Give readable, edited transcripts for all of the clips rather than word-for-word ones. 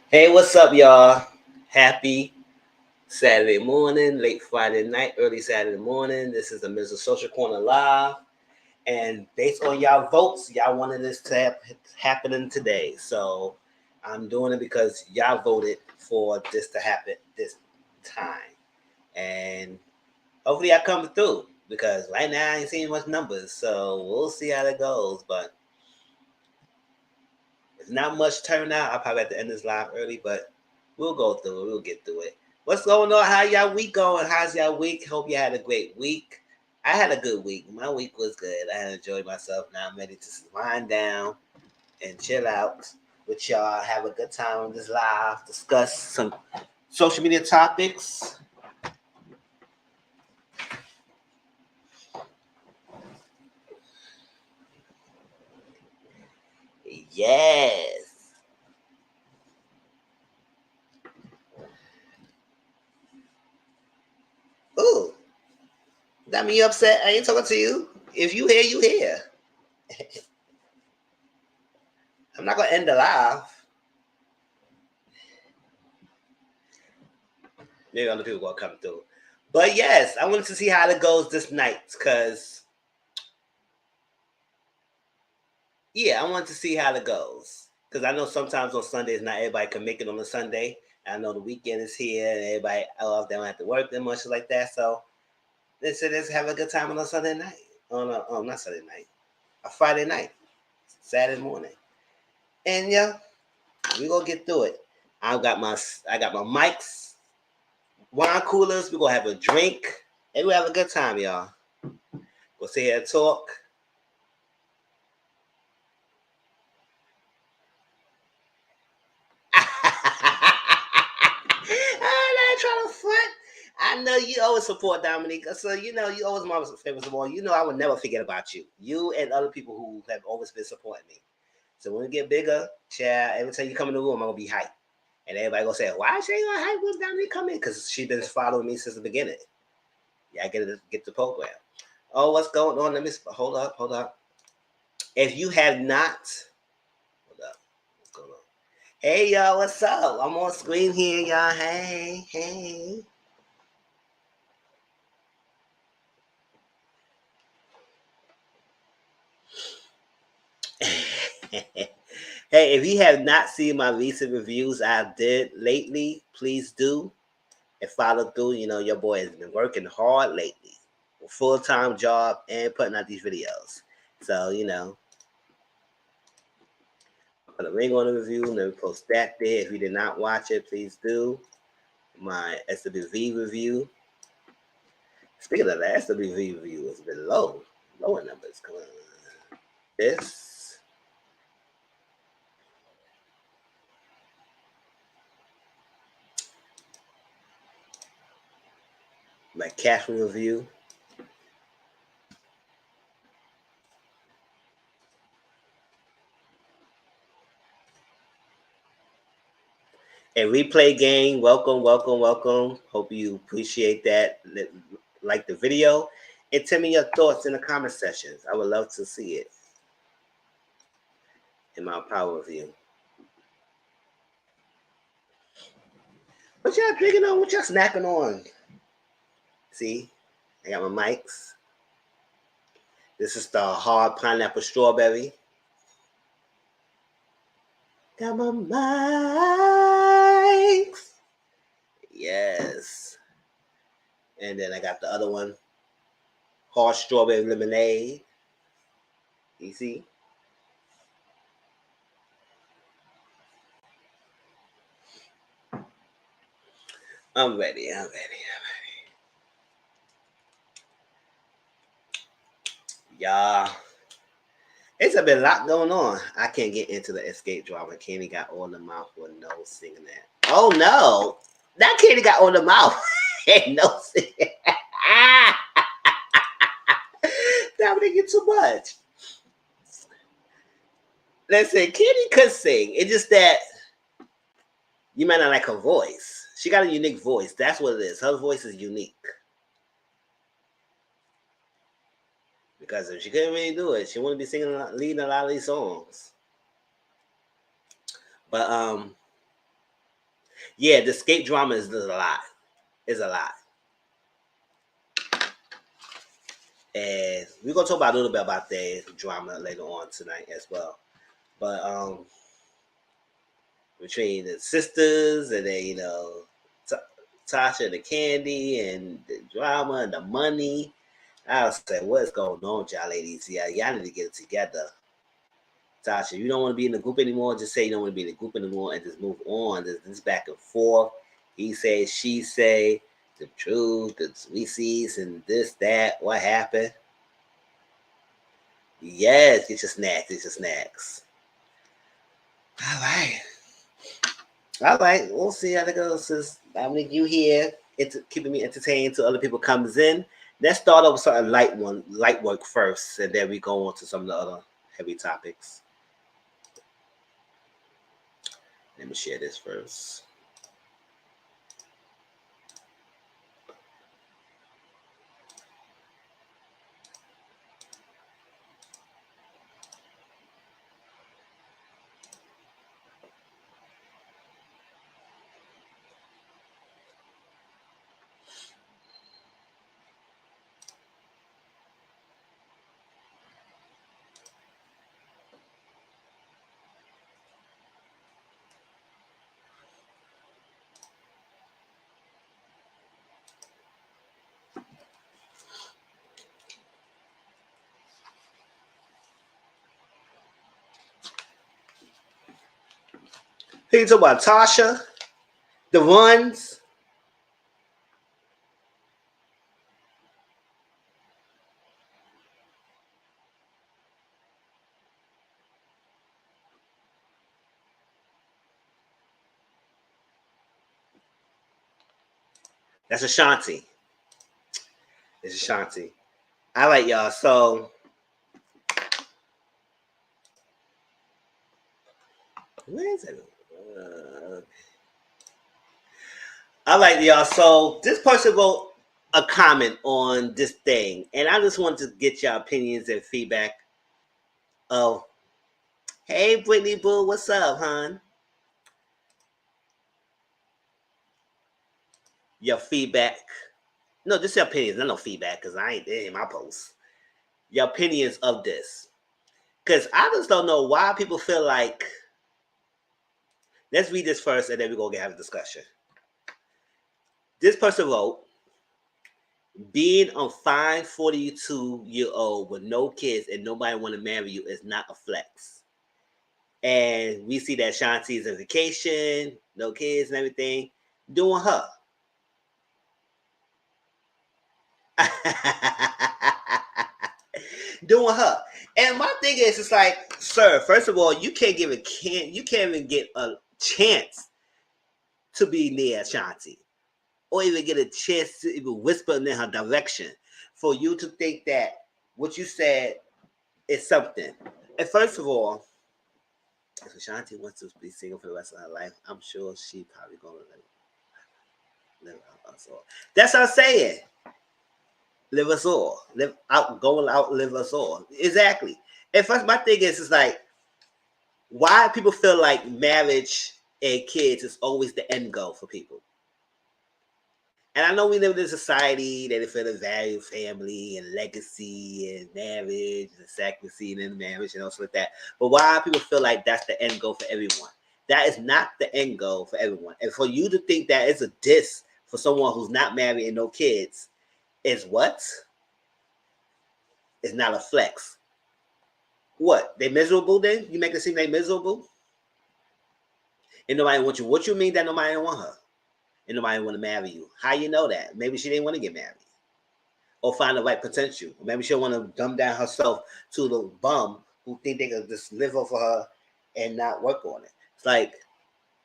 Hey, what's up, y'all? Happy Saturday morning, late Friday night, early Saturday morning. This is the Mr. Social Corner Live. And based on y'all votes, y'all wanted this to happen today. So I'm doing it because y'all voted for this to happen this time. And hopefully I come through because right now I ain't seeing much numbers. So we'll see how that goes. But it's not much turnout. I'll probably have to end this live early, but we'll go through it. We'll get through it. What's going on? How y'all week going? How's y'all week? Hope you had a great week. I had a good week. My week was good. I enjoyed myself. Now I'm ready to wind down and chill out with y'all. Have a good time on this live. Discuss some social media topics. Yes. Ooh, got me upset. I ain't talking to you. If you here, you here. I'm not gonna end the live. Maybe other people will come through. But yes, I wanted to see how it goes this night because, yeah, I wanted to see how it goes. Because I know sometimes on Sundays, not everybody can make it on a Sunday. I know the weekend is here and everybody else, they don't have to work that much like that. So they said let's have a good time on a Sunday night. Not Sunday night, a Friday night, Saturday morning. And yeah, we gonna get through it. I got my mics, wine coolers. We gonna have a drink and we have a good time, y'all. We'll sit here and talk. I'm not trying to front. I know you always support Dominique, so you know you always my favorite support. You know I would never forget about you. You and other people who have always been supporting me. So when we get bigger, Chad, every time you come in the room, I'm gonna be hyped. And everybody gonna say, why is she gonna hype when Dominique come in? Because she's been following me since the beginning. Yeah, I get the program. Oh, what's going on? Let me hold up. If you have not, hold up, what's going on? Hey y'all, what's up? I'm on screen here, y'all. Hey. Hey, if you have not seen my recent reviews I did lately, please do and follow through. You know, your boy has been working hard lately, full time job and putting out these videos. So, you know, put a ring on the review and then post that there. If you did not watch it, please do. My SWV review. Speaking of the SWV review, it's been lower numbers. Come on. This. My cash review. A replay game. Welcome. Hope you appreciate that. Like the video. And tell me your thoughts in the comment sections. I would love to see it in my power review. What y'all drinking on? What y'all snacking on? See, I got my mics. This is the hard pineapple strawberry. Got my mics. Yes. And then I got the other one, hard strawberry lemonade. You see? I'm ready. Yeah. It's a bit lot going on. I can't get into the escape drama. Kenny got on the mouth with no singing that. Oh no. That Kenny got on the mouth. Ain't no singing. That would get too much. Listen, Kenny could sing. It's just that you might not like her voice. She got a unique voice. That's what it is. Her voice is unique. Because if she couldn't really do it, she wouldn't be leading a lot of these songs. But Yeah, the escape drama is a lot. It's a lot. And we're gonna talk about a little bit about that drama later on tonight as well. But between the sisters and then Tasha and the Candy and the drama and the money, I was like, what's going on, y'all ladies? Yeah, y'all need to get it together. Tasha, you don't want to be in the group anymore. Just say you don't want to be in the group anymore and just move on. This back and forth. He say, she say, the truth, the species, and this, that. What happened? Yes, get your snacks. Get your snacks. All right. All right. We'll see how that goes. Since Dominic, you here, it's keeping me entertained till other people comes in. Let's start off with something light work first, and then we go on to some of the other heavy topics. Let me share this first. Here you talk about Tasha, the ones. That's Ashanti. It's Ashanti. All right, y'all. So where is it? All right, y'all. So this person wrote a comment on this thing, and I just wanted to get your opinions and feedback. Oh, hey, Brittany Boo, what's up, hon? Your feedback. No, just your opinions. No feedback, because I ain't there in my post. Your opinions of this. Because I just don't know why people feel like. Let's read this first, and then we're going to have a discussion. This person wrote, being a fine 42-year-old with no kids and nobody want to marry you is not a flex. And we see that Shanti's on vacation, no kids and everything, doing her. Doing her. And my thing is, it's like, sir, first of all, you can't even get a chance to be near Ashanti, or even get a chance to even whisper in her direction, for you to think that what you said is something. And first of all, if Ashanti wants to be single for the rest of her life, I'm sure she probably gonna live out us all. That's what I'm saying. Live us all. Live us all. Exactly. And first, my thing is like, why people feel like marriage and kids is always the end goal for people. And I know we live in a society that they feel the value of family and legacy and marriage and sacrifice and marriage and also like that. But why people feel like that's the end goal for everyone? That is not the end goal for everyone. And for you to think that it's a diss for someone who's not married and no kids is what? It's not a flex. What? They miserable then? You make it seem they miserable? And nobody wants you. What you mean that nobody want her? And nobody want to marry you? How you know that? Maybe she didn't want to get married. Or find the right potential. Or maybe she don't want to dumb down herself to the bum who think they can just live over her and not work on it. It's like,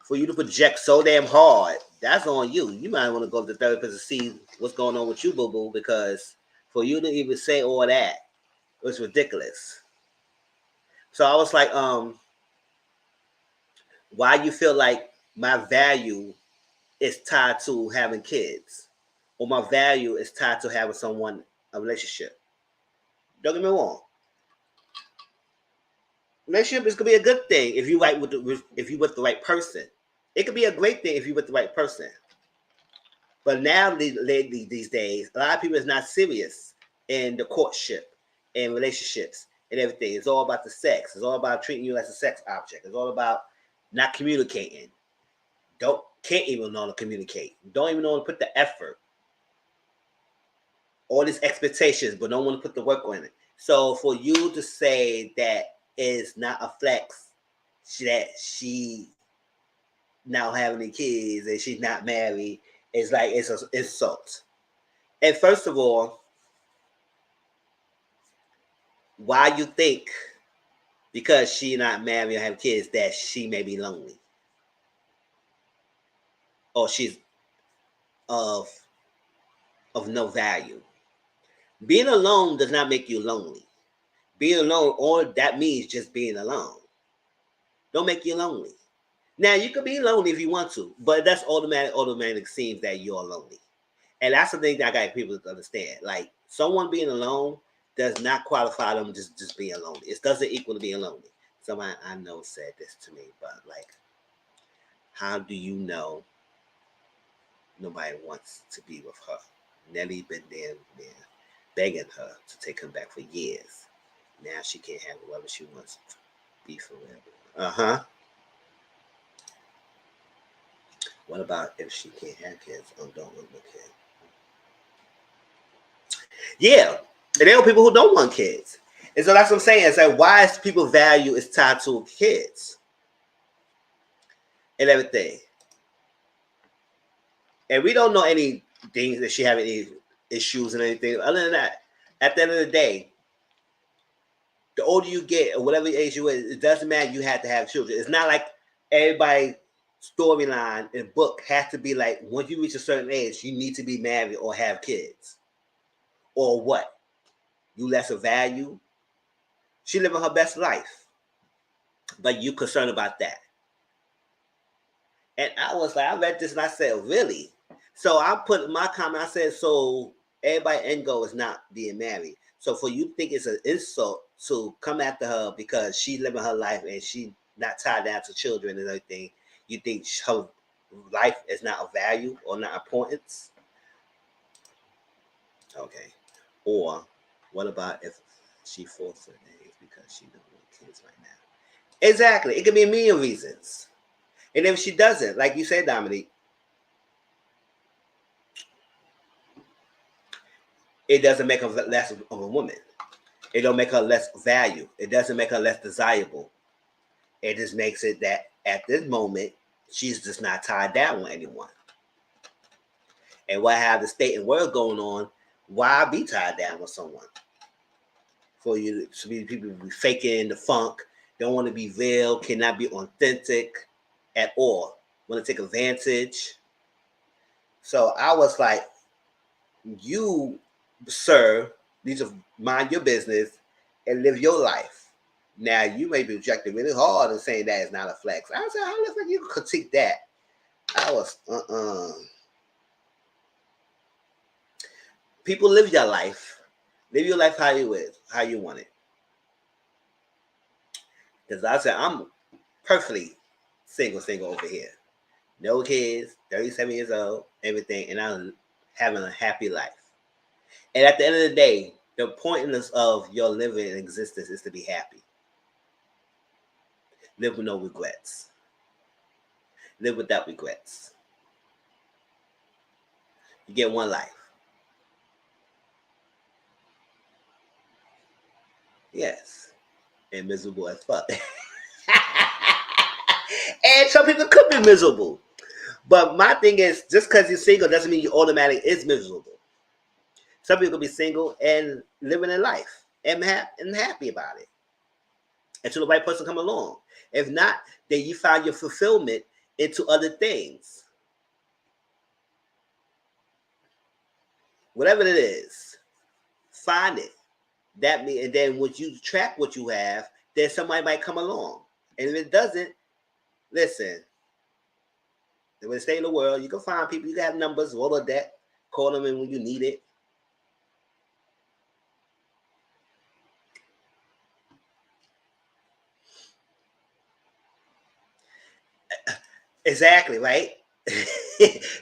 for you to project so damn hard, that's on you. You might want to go to the therapist to see what's going on with you, boo-boo, because for you to even say all that was ridiculous. So I was like, why you feel like my value is tied to having kids, or my value is tied to having a relationship? Don't get me wrong. Relationship is gonna be a good thing if you with the right person. It could be a great thing if you're with the right person. But now, these days, a lot of people is not serious in the courtship and relationships and everything. It's all about the sex. It's all about treating you as a sex object. It's all about not communicating. Can't even know how to communicate. Don't even know how to put the effort. All these expectations, but don't want to put the work on it. So for you to say that is not a flex, that she now having kids and she's not married, is like it's an insult. And first of all, why you think because she not married or have kids that she may be lonely, or she's of no value? Being alone does not make you lonely. Being alone, all that means just being alone. Don't make you lonely. Now you can be lonely if you want to, but that's automatic seems that you're lonely. And that's the thing that I got people to understand. Like, someone being alone does not qualify them just being lonely. It doesn't equal to being lonely. Someone I know said this to me, but like, how do you know nobody wants to be with her? Nelly been there begging her to take him back for years. Now she can't have whoever she wants to be forever. What about if she can't have kids or don't want no kids? Yeah, and there are people who don't want kids. And so that's what I'm saying. It's like, why is people value is tied to kids and everything. And we don't know any things that she have any issues and anything. Other than that, at the end of the day, the older you get or whatever age you is, it doesn't matter. You have to have children. It's not like everybody storyline and book has to be like, once you reach a certain age, you need to be married or have kids. Or what? You less of value? She living her best life. But you concerned about that. And I was like, I read this and I said, really? So I put my comment, I said, so everybody end goal is not being married. So for you to think it's an insult to come after her because she's living her life and she not tied down to children and everything, you think her life is not of value or not importance? Okay. Or what about if she forced her days because she don't want kids right now? Exactly. It could be a million reasons. And if she doesn't, like you said, Dominique, it doesn't make her less of a woman. It don't make her less value. It doesn't make her less desirable. It just makes it that at this moment, she's just not tied down with anyone. And what have the state and world going on, why be tied down with someone? For you to be people be faking the funk, don't want to be real, cannot be authentic at all. Want to take advantage. So I was like, you, sir, need to mind your business and live your life. Now, you may be rejected really hard and saying that is not a flex. I was like, how the fuck you critique that? I was, People live your life. Live your life how you want it. Because I said, I'm perfectly single over here. No kids, 37 years old, everything, and I'm having a happy life. And at the end of the day, the pointless of your living and existence is to be happy. Live with no regrets. Live without regrets. You get one life. Yes. And miserable as fuck. And some people could be miserable. But my thing is, just because you're single doesn't mean you automatically is miserable. Some people could be single and living their life and happy about it until the right person come along. If not, then you find your fulfillment into other things. Whatever it is, find it. That mean, and then once you track what you have, then somebody might come along. And if it doesn't, listen. In the state of the world, you can find people. You can have numbers, all of that. Call them in when you need it. Exactly, right?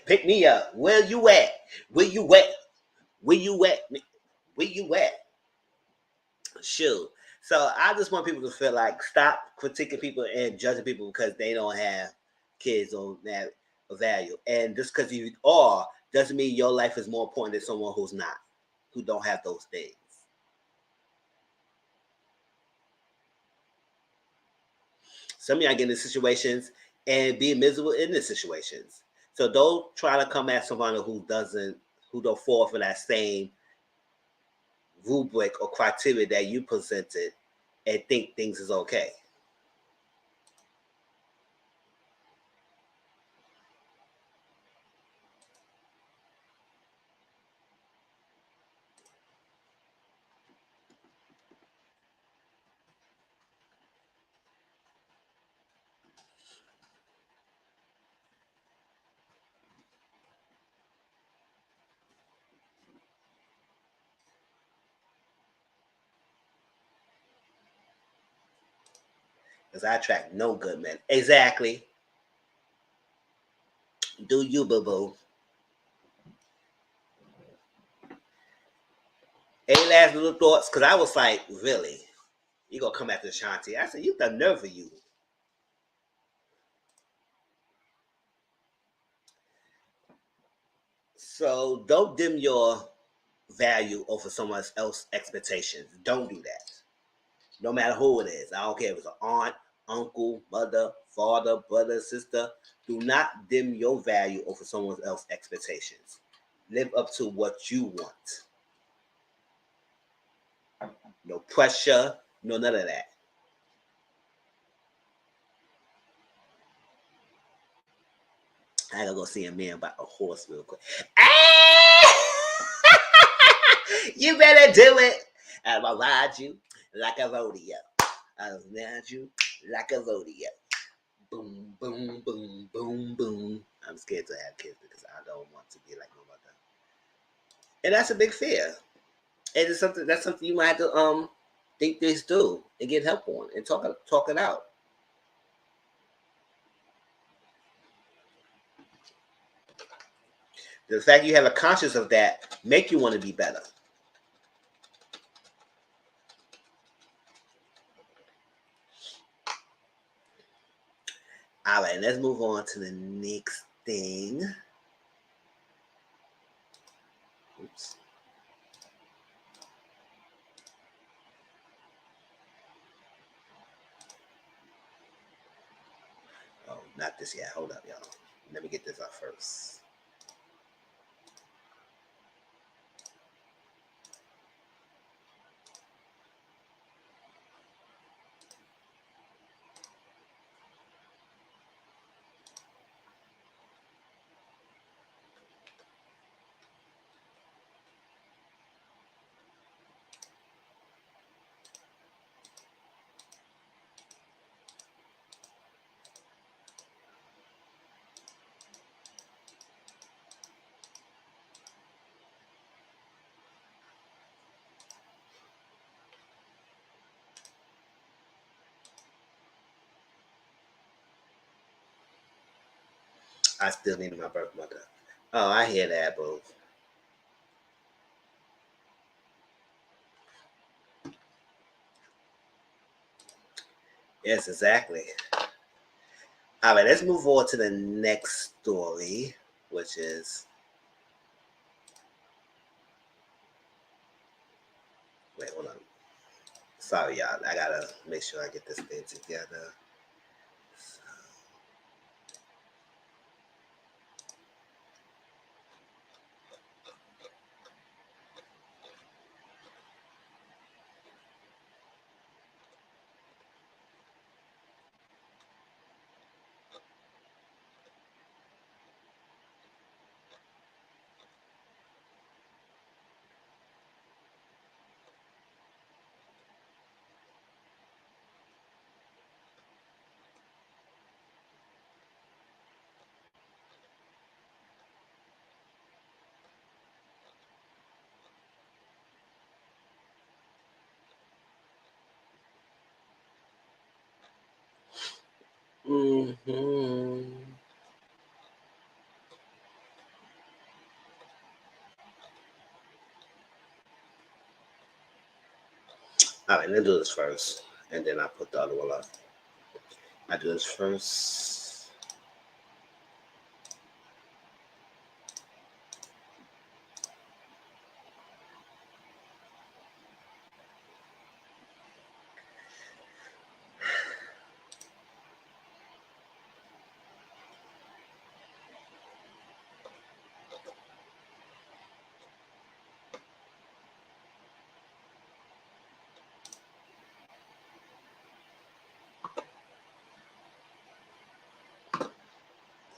Pick me up. Where you at? Where you at? Where you at? Where you at? Shoot. So I just want people to feel like stop critiquing people and judging people because they don't have kids or that value. And just because you are doesn't mean your life is more important than someone who's not, who don't have those things. Some of y'all get into situations and be miserable in the situations. So don't try to come at someone who don't fall for that same rubric or criteria that you presented and think things is okay. Because I attract no good men. Exactly. Do you, boo boo? Any last little thoughts? Because I was like, really? You gonna come after Ashanti? I said, you the nerve of you. So don't dim your value over someone else's expectations. Don't do that. No matter who it is. I don't care if it's an aunt, uncle, mother, father, brother, sister. Do not dim your value over someone else's expectations. Live up to what you want. No pressure, no none of that. I gotta go see a man about a horse real quick. You better do it. I'm gonna ride you like a rodeo. I'll ride you like a rodeo. Boom, boom, boom, boom, boom. I'm scared to have kids because I don't want to be like my mother. And that's a big fear. And it's something that's something you might have to think this through and get help on and talk it out. The fact you have a conscience of that make you want to be better. All right, let's move on to the next thing. Oops. Oh, not this yet. Hold up, y'all. Let me get this out first. I still need my birth mother. Oh, I hear that, boo. Yes, exactly. All right, let's move on to the next story, which is wait, hold on. Sorry, y'all. I gotta make sure I get this thing together. Mm-hmm. All right, let's do this first, and then I put the other one up. I do this first.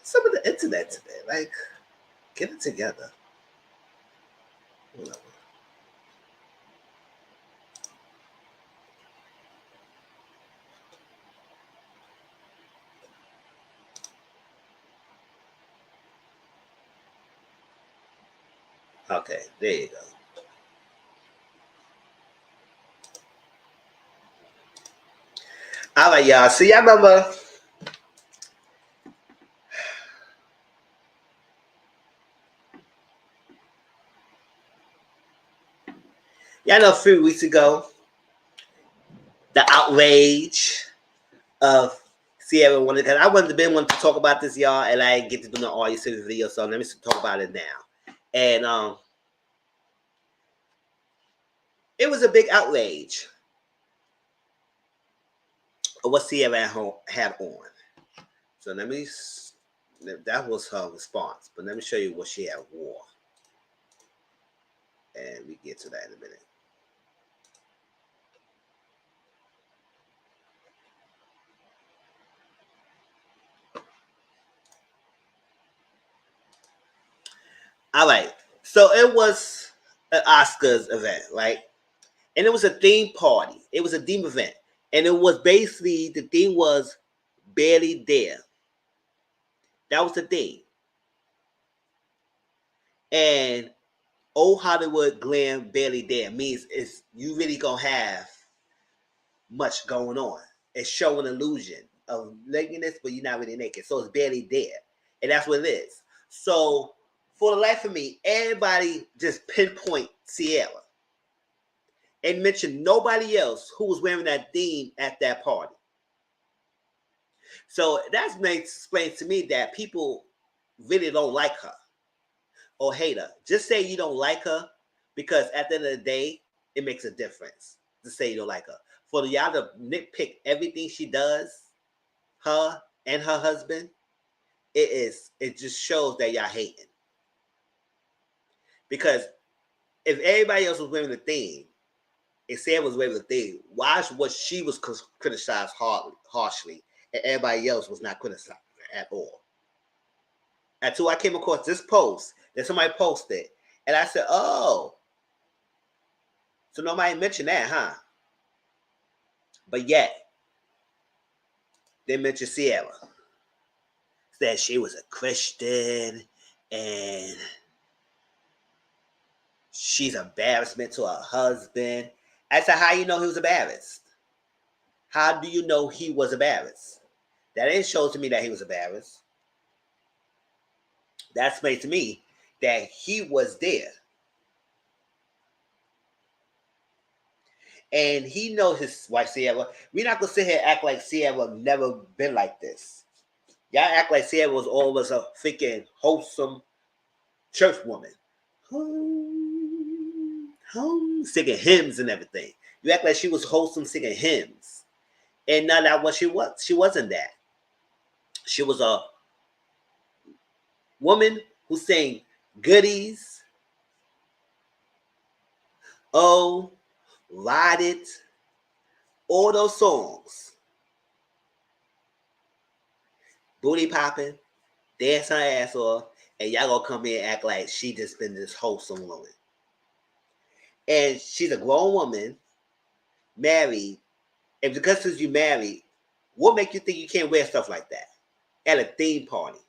Some of the internet today, like, get it together. Okay, there you go. All right, y'all. So y'all remember? Y'all know a few weeks ago, the outrage of Ciara wanted, because I wanted to talk about this, y'all, and I didn't get to do no audio series video, so let me talk about it now. And it was a big outrage of what Ciara had on. So that was her response. But let me show you what she had wore. And we get to that in a minute. All right. So it was an Oscars event, right? And it was a theme party. It was a theme event. And it was basically, the theme was Barely There. That was the theme. And old Hollywood glam barely there means it's you really gonna have much going on. It's showing illusion of nakedness, but you're not really naked. So it's barely there. And that's what it is. So for the life of me, everybody just pinpoint Ciara and mention nobody else who was wearing that theme at that party. So that explains to me that people really don't like her or hate her. Just say you don't like her, because at the end of the day, it makes a difference to say you don't like her. For y'all to nitpick everything she does, her and her husband, it just shows that y'all hating. Because if everybody else was wearing the thing, if Sam was wearing the thing, why was she was criticized harshly and everybody else was not criticized at all? Until I came across this post that somebody posted, and I said, oh, so nobody mentioned that, huh? But yet, they mentioned Ciara. Said she was a Christian and she's an embarrassment to her husband. I said, how you know he was embarrassed? How do you know he was embarrassed? That didn't show to me that he was embarrassed. That's made to me that he was there. And he knows his wife, Ciara. We're not going to sit here and act like Ciara never been like this. Y'all act like Ciara was always a freaking wholesome church woman. Singing hymns and everything. You act like she was wholesome singing hymns. And not that what she was. She wasn't that. She was a woman who sang goodies. Oh, Ride It. All those songs. Booty popping. Dance her ass off. And y'all gonna come here and act like she just been this wholesome woman. And she's a grown woman, married. And because you married, what make you think you can't wear stuff like that at a theme party?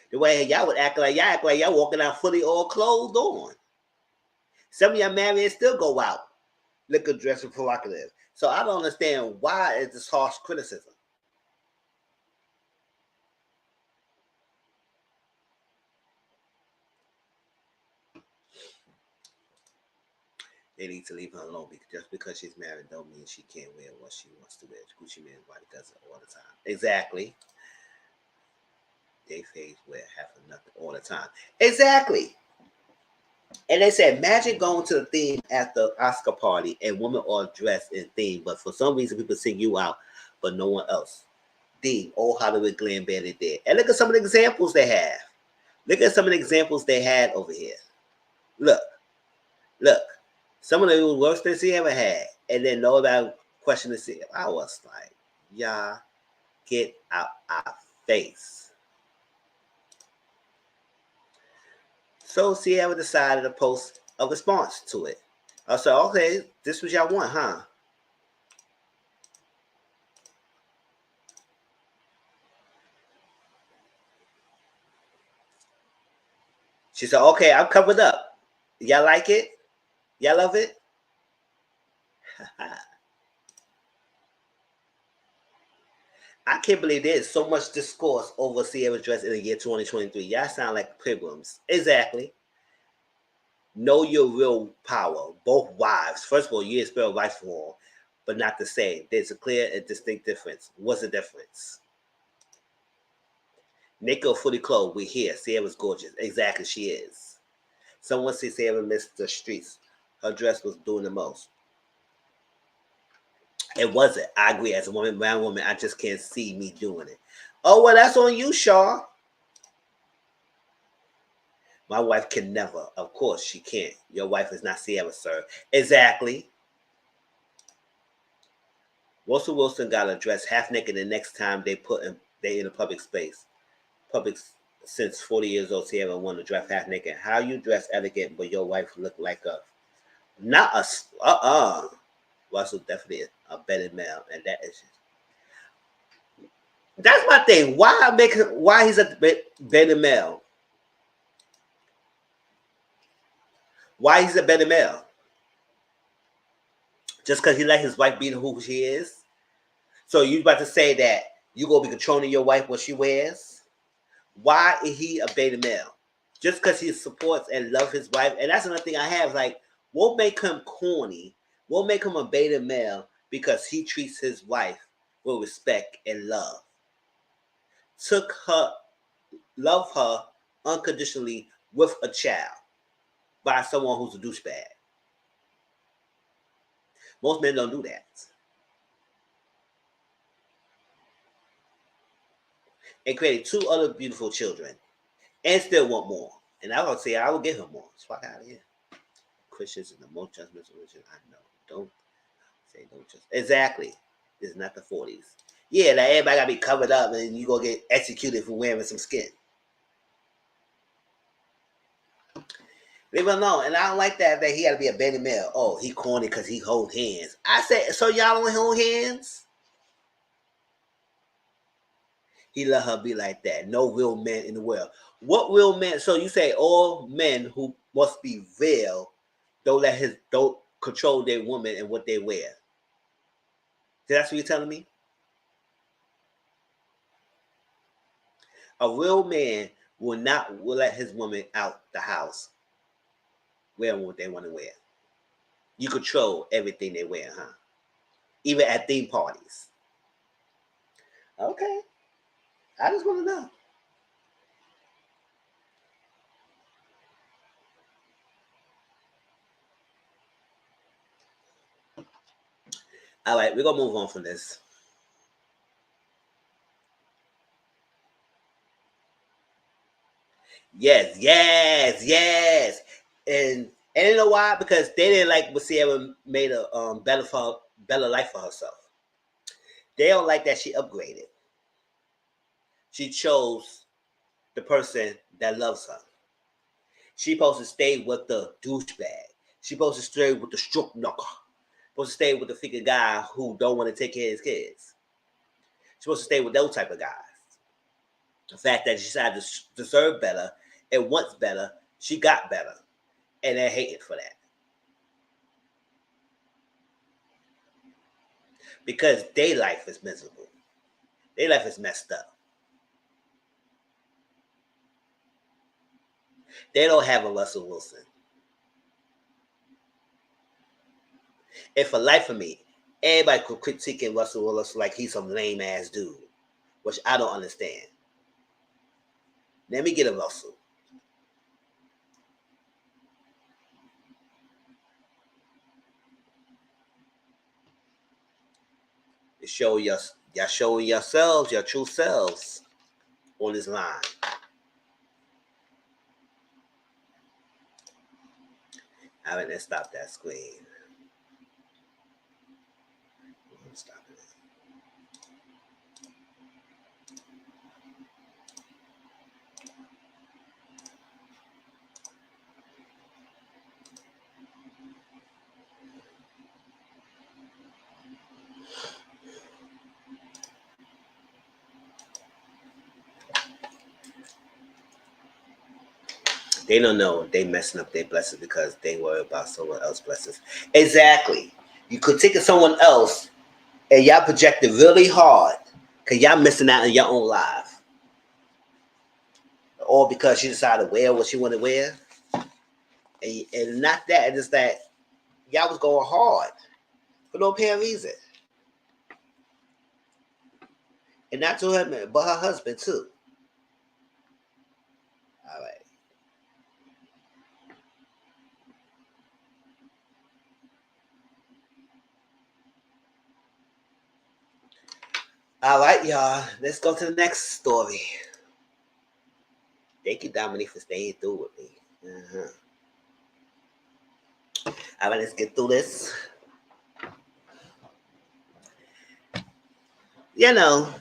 The way y'all would act like y'all walking out fully all clothed on. Some of y'all married and still go out looking dressed and provocative. So I don't understand why is this harsh criticism. They need to leave her alone because just because she's married don't mean she can't wear what she wants to wear. Gucci Mane body does it all the time. Exactly. They face wear half of nothing all the time. Exactly. And they said, imagine going to the theme at the Oscar party and women all dressed in theme, but for some reason people sing you out, but no one else. The old Hollywood glam band they did. And look at some of the examples they have. Look at some of the examples they had over here. Look. Some of them was worse than she ever had. And then know that question to see. I was like, y'all get out our face. So Ciara decided to post a response to it. I said, okay, this was y'all want, huh? She said, okay, I'm covered up. Y'all like it? Y'all love it? I can't believe there's so much discourse over Ciara's dress in the year 2023. Y'all sound like pilgrims. Exactly. Know your real power. Both wives. First of all, you spell wife for all, but not the same. There's a clear and distinct difference. What's the difference? Naked or fully clothed, we're here. Ciara's gorgeous. Exactly, she is. Someone said Ciara missed the streets. Her dress was doing the most. It wasn't. I agree. As a woman, brown woman, I just can't see me doing it. Oh, well, that's on you, Shaw. My wife can never. Of course, she can't. Your wife is not Ciara, sir. Exactly. Russell Wilson got a dress half naked the next time they in a public space. Public since 40 years old, Ciara won to dress half naked. How you dress elegant, but your wife look like a not a Russell definitely a better male, and that's my thing. Why he's a better male? Why he's a better male? Just because he let his wife be who she is? So you about to say that you gonna be controlling your wife what she wears? Why is he a beta male? Just because he supports and loves his wife, and that's another thing I have. Like, what make him corny? What make him a beta male? Because he treats his wife with respect and love. Love her unconditionally with a child by someone who's a douchebag. Most men don't do that. And created two other beautiful children and still want more. And I would say I will give him more. Fuck out of here. Christians in the most judgmental religion I know. Don't just. Exactly. This is not the 40s. Yeah, like everybody gotta be covered up and you gonna get executed for wearing some skin. Leave it alone. And I don't like that he gotta be a Benny male. Oh, he corny because he hold hands. I said, so y'all don't hold hands? He let her be like that. No real men in the world. What real men? So you say all men who must be real don't control their woman and what they wear. That's what you're telling me? A real man will let his woman out the house wearing what they want to wear. You control everything they wear, huh? Even at theme parties. Okay. I just want to know. All right, we're gonna move on from this. Yes. And you know why? Because they didn't like what Ciara made a better life for herself. They don't like that she upgraded. She chose the person that loves her. She supposed to stay with the douchebag. She supposed to stay with the stroke knocker. Supposed to stay with the figure guy who don't want to take care of his kids. She's supposed to stay with those type of guys. The fact that she decided to deserve better and wants better, she got better. And they're hated for that. Because their life is miserable. Their life is messed up. They don't have a Russell Wilson. And for life of me, everybody critiquing Russell Wilson like he's some lame ass dude, which I don't understand. Let me get a Russell. Show y'all showing yourselves, your true selves on this line. All right, let's stop that screen. Stop it. They don't know they messing up their blessings because they worry about someone else's blessings. Exactly. You critique someone else and y'all projected really hard because y'all missing out on your own life. Or because she decided to wear what she want to wear. And not that, it's that y'all was going hard for no apparent reason. And not to her, but her husband too. All right. All right, y'all. Let's go to the next story. Thank you, Dominique, for staying through with me. All right, let's get through this. You know,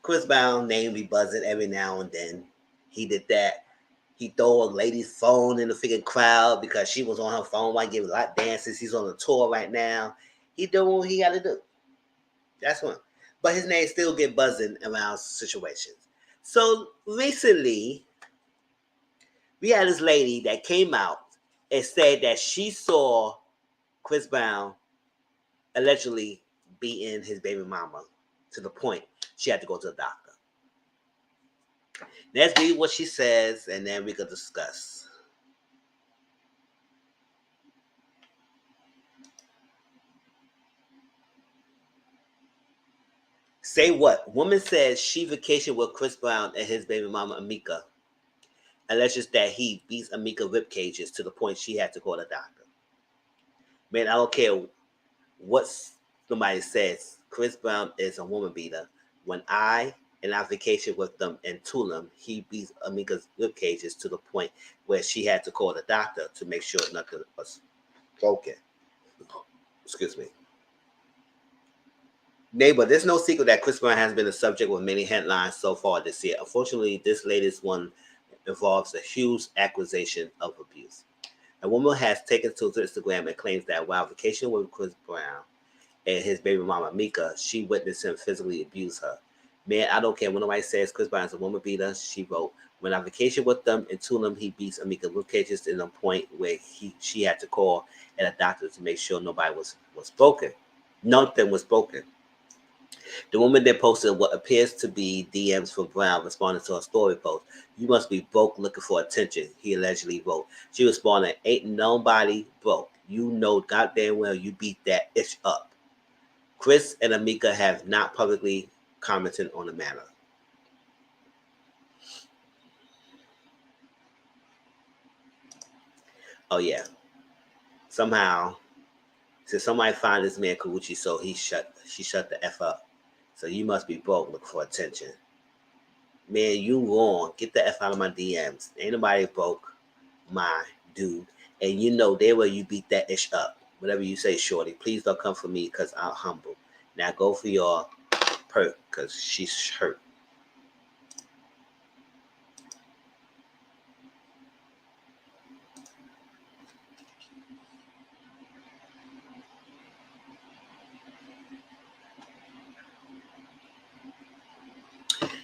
Chris Brown name be buzzing every now and then. He did that. He threw a lady's phone in the freaking crowd because she was on her phone while giving lap dances. He's on a tour right now. He doing what he got to do. That's one. But his name still get buzzing around situations. So recently, we had this lady that came out and said that she saw Chris Brown allegedly beating his baby mama to the point she had to go to the doctor. Let's read what she says, and then we can discuss. Say what? Woman says she vacationed with Chris Brown and his baby mama, Amika. Alleges that he beats Amika rib cages to the point she had to call the doctor. Man, I don't care what somebody says. Chris Brown is a woman beater. When I vacation with them in Tulum, he beats Amika's rib cages to the point where she had to call the doctor to make sure nothing was broken. Excuse me. Neighbor, there's no secret that Chris Brown has been the subject of many headlines so far this year. Unfortunately, this latest one involves a huge accusation of abuse. A woman has taken to Instagram and claims that while vacationing with Chris Brown and his baby mama Mika, she witnessed him physically abuse her. Man, I don't care when nobody says Chris Brown is a woman beater. She wrote, when I vacation with them in Tulum, he beats Amika rib cages to the point where she had to call a doctor to make sure nobody was broken. Nothing was broken. The woman then posted what appears to be DMs from Brown, responding to her story post. You must be broke looking for attention, he allegedly wrote. She responded, ain't nobody broke. You know goddamn well you beat that ish up. Chris and Amika have not publicly commented on the matter. Oh yeah. Somehow, since somebody found this man Karuchi, so she shut the F up. So you must be broke looking for attention. Man, you wrong. Get the F out of my DMs. Ain't nobody broke, my dude. And you know they where you beat that ish up. Whatever you say, shorty. Please don't come for me because I'm humble. Now go for your perk because she's hurt.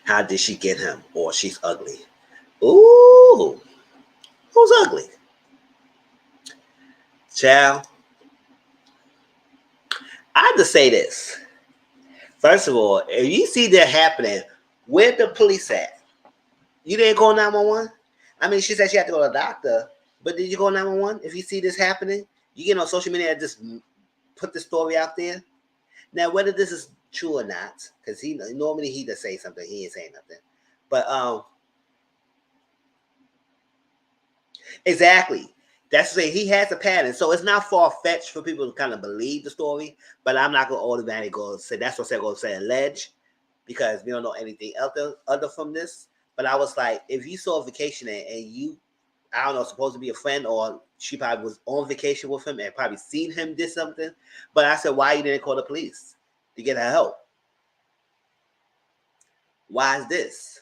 How did she get him? Or she's ugly. Ooh. Who's ugly? Child. I have to say this. First of all, if you see that happening, where the police at? You didn't call 911? I mean, she said she had to go to the doctor, but did you call 911 if you see this happening? You get on social media and just put the story out there. Now, whether this is true or not, because he normally he does say something, he ain't saying nothing. But exactly. That's the thing. He has a pattern. So it's not far-fetched for people to kind of believe the story, but I'm not going to automatically go say, that's what I'm going to say allege, because we don't know anything other from this. But I was like, if you saw vacationing and you, I don't know, supposed to be a friend, or she probably was on vacation with him and probably seen him did something. But I said, why you didn't call the police to get her help? Why is this?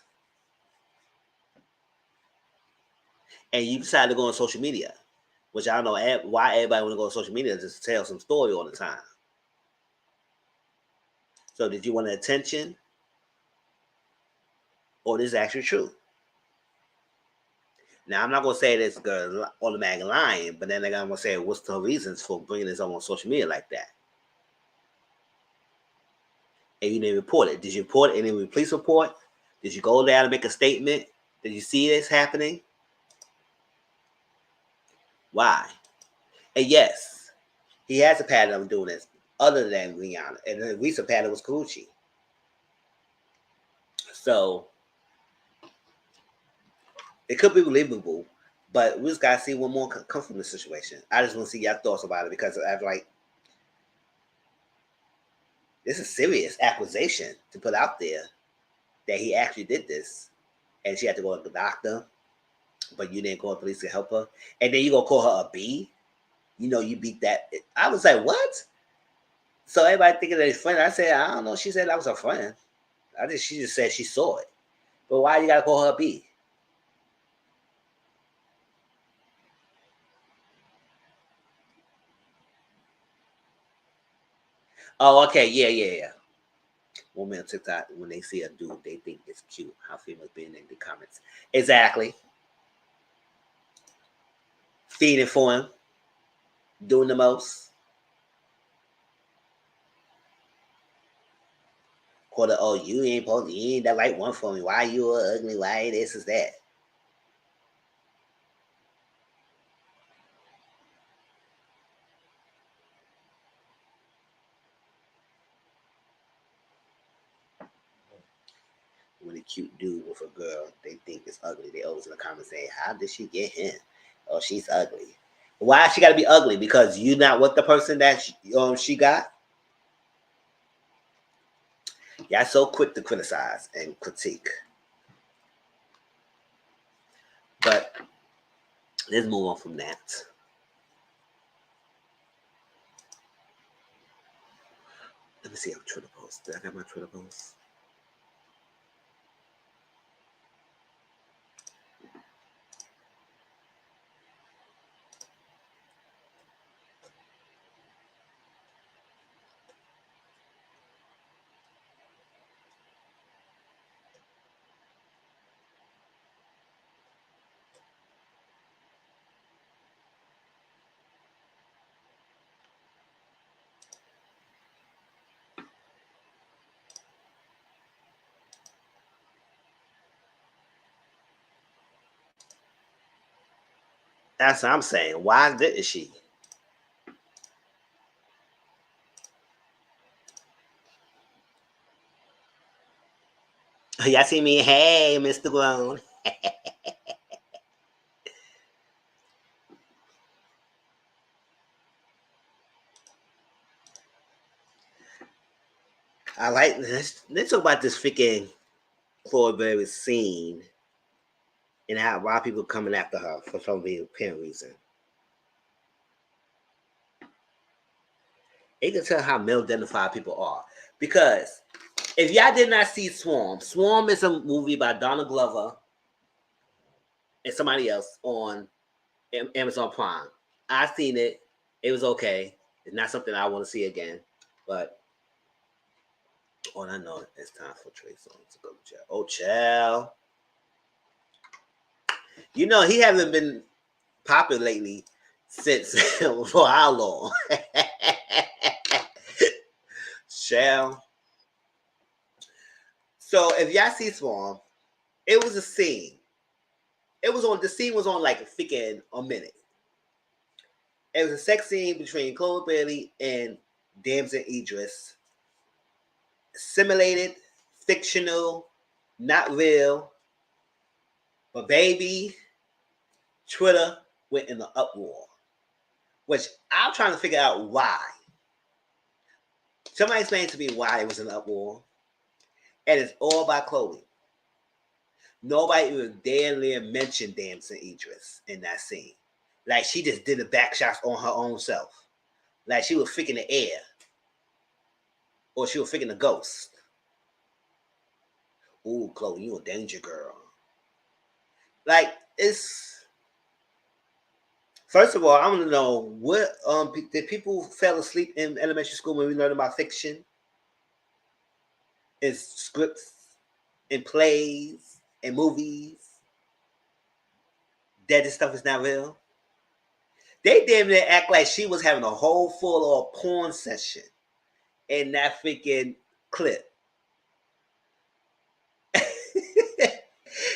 And you decided to go on social media, which I don't know why everybody want to go on social media just to tell some story all the time. So did you want attention, or this is actually true? Now, I'm not going to say this girl automatically lying, but then I'm going to say, what's the reasons for bringing this on social media like that? And you didn't report it. Did you report it in a police report? Did you go there to make a statement? Did you see this happening? Why? And yes, he has a pattern of doing this other than Rihanna. And the recent pattern was Gucci. So it could be believable, but we just got to see what more come from this situation. I just want to see your thoughts about it, because I'm like, this is serious accusation to put out there that he actually did this, and she had to go to the doctor, but you didn't call the police to help her, and then you gonna call her a B? You know, you beat that. I was like, what? So everybody thinking that his friend. I said, I don't know. She said that was her friend. She just said she saw it. But why you gotta call her a B? Oh, okay, yeah. Women on TikTok, when they see a dude, they think it's cute. How females being in the comments. Exactly. Feeding for him. Doing the most. Call her, oh, you ain't that right one for me. Why you ugly? Why this is that? When a cute dude with a girl, they think it's ugly. They always in the comments saying, how did she get him? Oh, she's ugly. Why she got to be ugly? Because you not with the person that she got? Y'all so quick to criticize and critique. But let's move on from that. Let me see our Twitter post. Did I got my Twitter post? That's what I'm saying. Why didn't she? Y'all see me? Hey, Mr. Grown. I like this. Let's talk about this freaking Floyd Berry scene and how why people coming after her for some apparent reason. You can tell how male identified people are. Because if y'all did not see Swarm, Swarm is a movie by Donald Glover and somebody else on Amazon Prime. I seen it. It was okay. It's not something I want to see again. But all I know, it's time for Trey Songz to go to jail. Oh, child. You know, he hasn't been popular lately since for how long? Child. So if y'all see Swarm, it was a scene. The scene was on like a freaking a minute. It was a sex scene between Chloe Bailey and Damson Idris. Simulated, fictional, not real. But baby, Twitter went in the uproar. Which I'm trying to figure out why. Somebody explain to me why it was an uproar. And it's all by Chloe. Nobody even daringly mentioned Damson Idris in that scene. Like she just did the back shots on her own self. Like she was freaking the air. Or she was freaking the ghost. Ooh, Chloe, you a danger girl. Like, it's... First of all, I want to know, what did people fall asleep in elementary school when we learned about fiction? In scripts, in plays, in movies? That this stuff is not real? They damn near act like she was having a whole full of porn session in that freaking clip.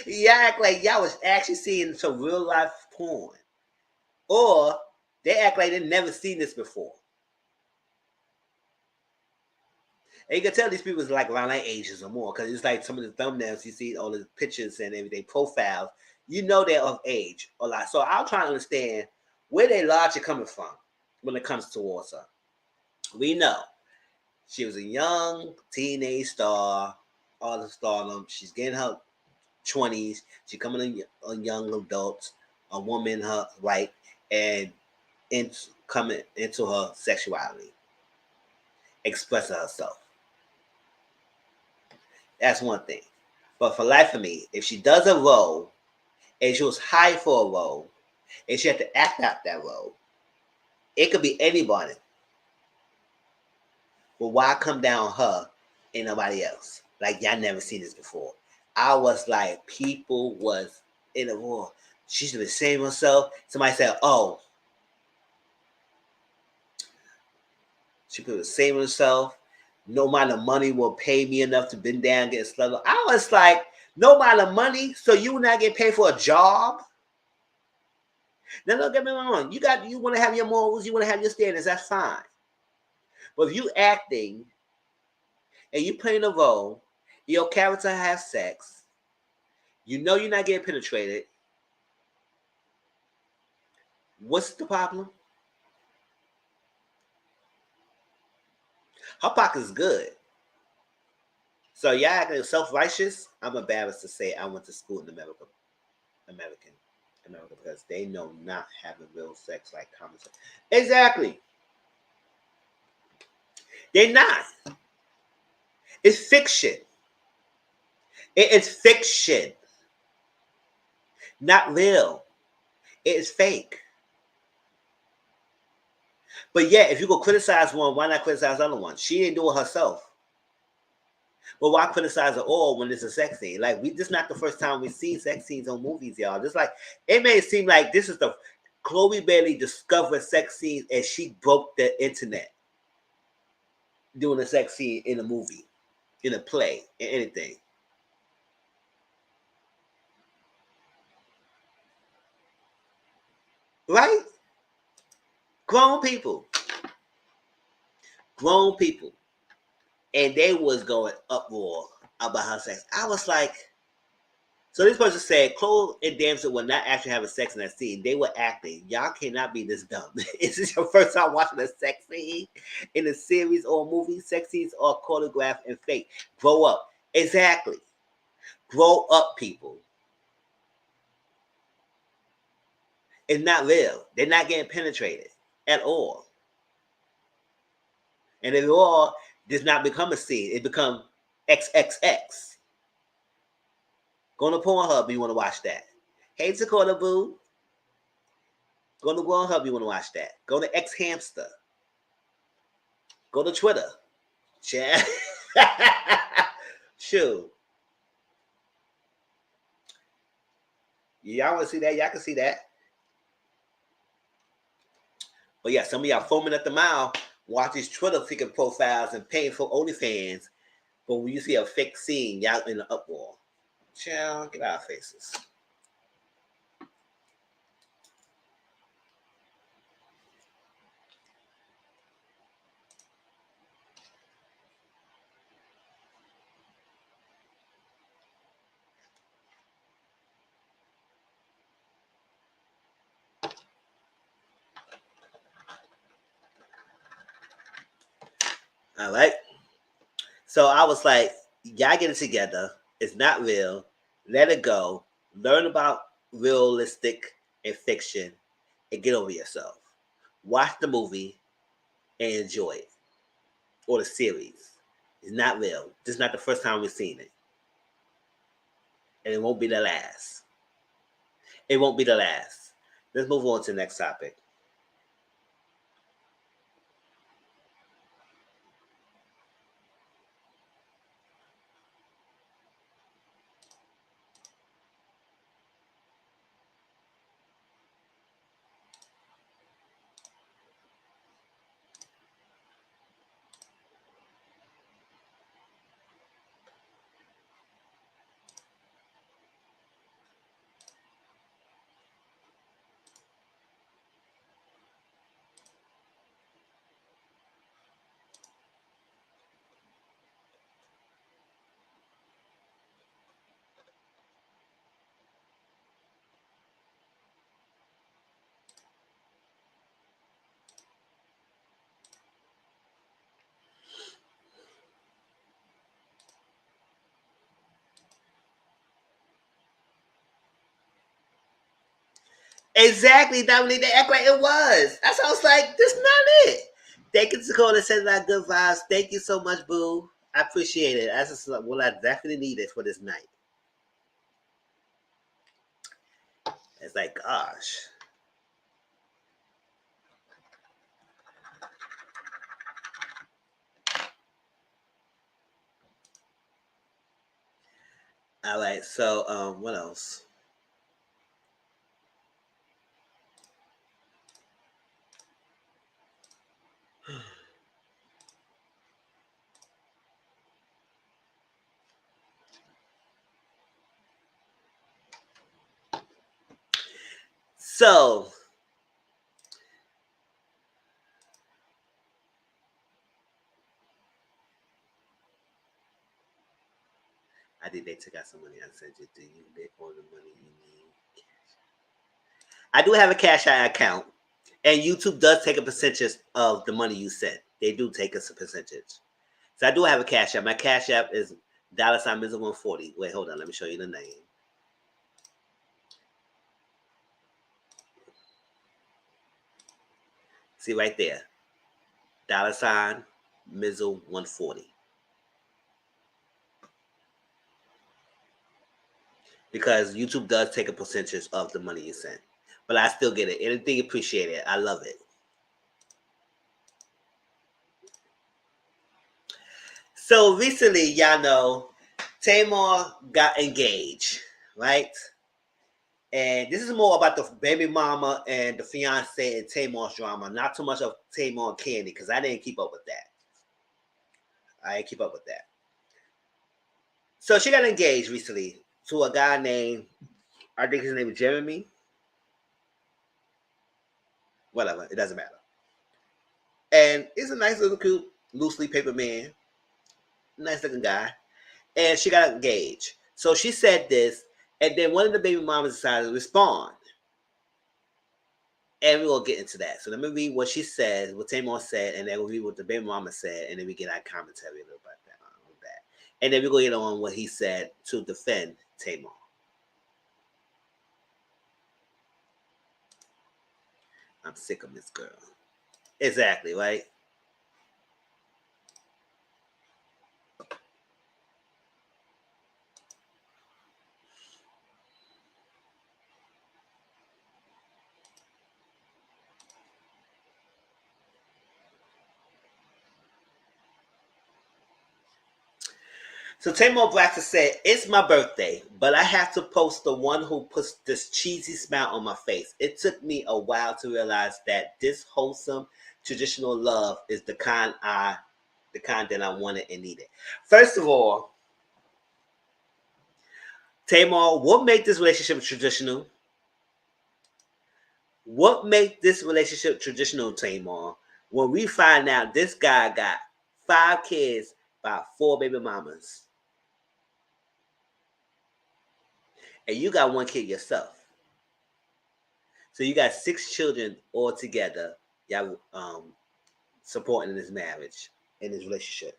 Y'all act like y'all was actually seeing some real life porn. Or they act like they've never seen this before. And you can tell these people is like around like ages or more, because it's like some of the thumbnails you see, all the pictures and everything, profiles, you know they're of age a lot. So I'm trying to understand where their logic coming from when it comes towards her. We know she was a young teenage star, all the stardom. She's getting her 20s. She's coming a young adult, a woman, her right, and coming into her sexuality, expressing herself. That's one thing. But for life of me, if she does a role and she was hired for a role and she had to act out that role, it could be anybody. But why come down her and nobody else? Like, y'all never seen this before. I was like, people was in a war. She should have been saving herself. Somebody said, oh, she could have saved herself. No amount of money will pay me enough to bend down and get slugged. I was like, no amount of money, so you will not get paid for a job? Now, don't get me wrong. You want to have your morals, you want to have your standards, that's fine. But if you acting and you playing a role, your character has sex, you know you're not getting penetrated, what's the problem? Her pocket is good. So y'all acting self-righteous. I'm embarrassed to say I went to school in America, because they know not having real sex like common sex. Exactly. They're not. It's fiction. It is fiction. Not real. It is fake. But yeah, if you go criticize one, why not criticize the other one? She didn't do it herself. But why criticize it all when it's a sex scene? Like, this is not the first time we've seen sex scenes on movies, y'all. Just like, it may seem like this is the Chloe Bailey discovered sex scenes and she broke the internet doing a sex scene in a movie, in a play, in anything. Right? Grown people. And they was going uproar about her sex. I was like, so this person said Chloe and Damson were not actually having sex in that scene. They were acting. Y'all cannot be this dumb. Is this your first time watching a sex scene in a series or a movie? Sex scenes are choreographed and fake. Grow up. Exactly. Grow up, people. It's not real. They're not getting penetrated at all. And if it all does not become a scene, it becomes XXX. Go to Pornhub, you want to watch that. Hey, Dakota Boo. Go to Pornhub, you want to watch that. Go to X Hamster. Go to Twitter. Chat. Shoot. Y'all want to see that? Y'all can see that. But yeah, some of y'all foaming at the mouth, watch these Twitter freaking profiles and paying for OnlyFans. But when you see a fake scene, y'all in the uproar. Child, get out of faces. All right. So I was like, y'all get it together. It's not real. Let it go. Learn about realistic and fiction and get over yourself. Watch the movie and enjoy it. Or the series. It's not real. This is not the first time we've seen it. And it won't be the last. It won't be the last. Let's move on to the next topic. Exactly, Dominique. They act like it was. That's how I was like, this is not it. Thank you to call and send out good vibes. Thank you so much, boo. I appreciate it. That's just what I definitely needed for this night. It's like, gosh. All right, so what else? So I think they took out some money. I said, do you get all the money you need? I do have a Cash App account, and YouTube does take a percentage of the money you send. They do take us a percentage. So I do have a Cash App. My Cash App is $140. Wait, hold on. Let me show you the name. See right there. $Mizzle140. Because YouTube does take a percentage of the money you send. But I still get it. Anything appreciated. I love it. So recently, y'all know, Tamar got engaged, right? And this is more about the baby mama and the fiance and Tamar's drama. Not too much of Tamar and Candy, because I didn't keep up with that. I didn't keep up with that. So she got engaged recently to a guy named, I think his name is Jeremy. Whatever, it doesn't matter. And he's a nice little cute, loosely paper man. Nice looking guy. And she got engaged. So she said this, and then one of the baby mamas decided to respond. And we're going to get into that. So let me read what she said, what Tamar said, and then we'll read what the baby mama said, and then we get our commentary a little about that. And then we're going to get on what he said to defend Tamar. I'm sick of this girl. Exactly, right? So Tamar Braxton said, it's my birthday, but I have to post the one who puts this cheesy smile on my face. It took me a while to realize that this wholesome, traditional love is the kind that I wanted and needed. First of all, Tamar, what made this relationship traditional? What made this relationship traditional, Tamar? When we find out this guy got 5 kids by 4 baby mamas, and you got 1 kid yourself. So you got 6 children all together. Y'all supporting this marriage. in this relationship.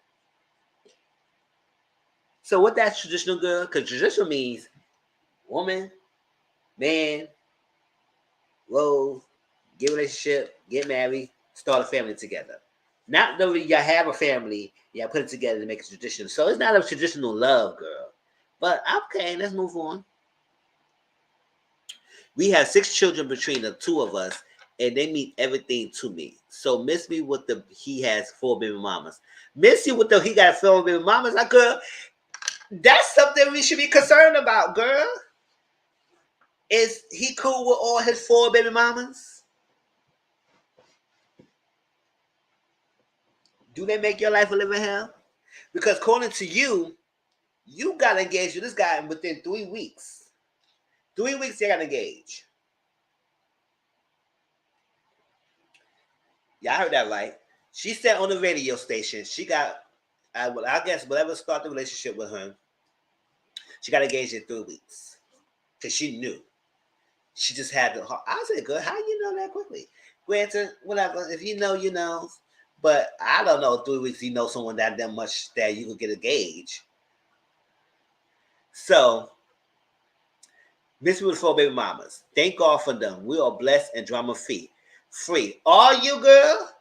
So what that's traditional, girl? Because traditional means woman, man, whoa, get a relationship, get married, start a family together. Not that y'all have a family, y'all put it together to make it traditional. So it's not a traditional love, girl. But okay, let's move on. We have 6 children between the two of us, and they mean everything to me. So miss me with the he has 4 baby mamas. Miss you with the he got 4 baby mamas. I could. That's something we should be concerned about, girl. Is he cool with all his 4 baby mamas? Do they make your life a living hell? Because according to you, you got engaged with this guy within 3 weeks. 3 weeks they got engaged. Y'all heard that right. She said on the radio station, she got, I guess, whatever started the relationship with her, she got engaged in 3 weeks. Because she knew. She just had to, I said, good, how you know that quickly? Granted, whatever, if you know, you know. But I don't know, 3 weeks you know someone that much that you could get engaged. So, miss me with 4 baby mamas. Thank God for them. We are blessed and drama free. Are you, girl?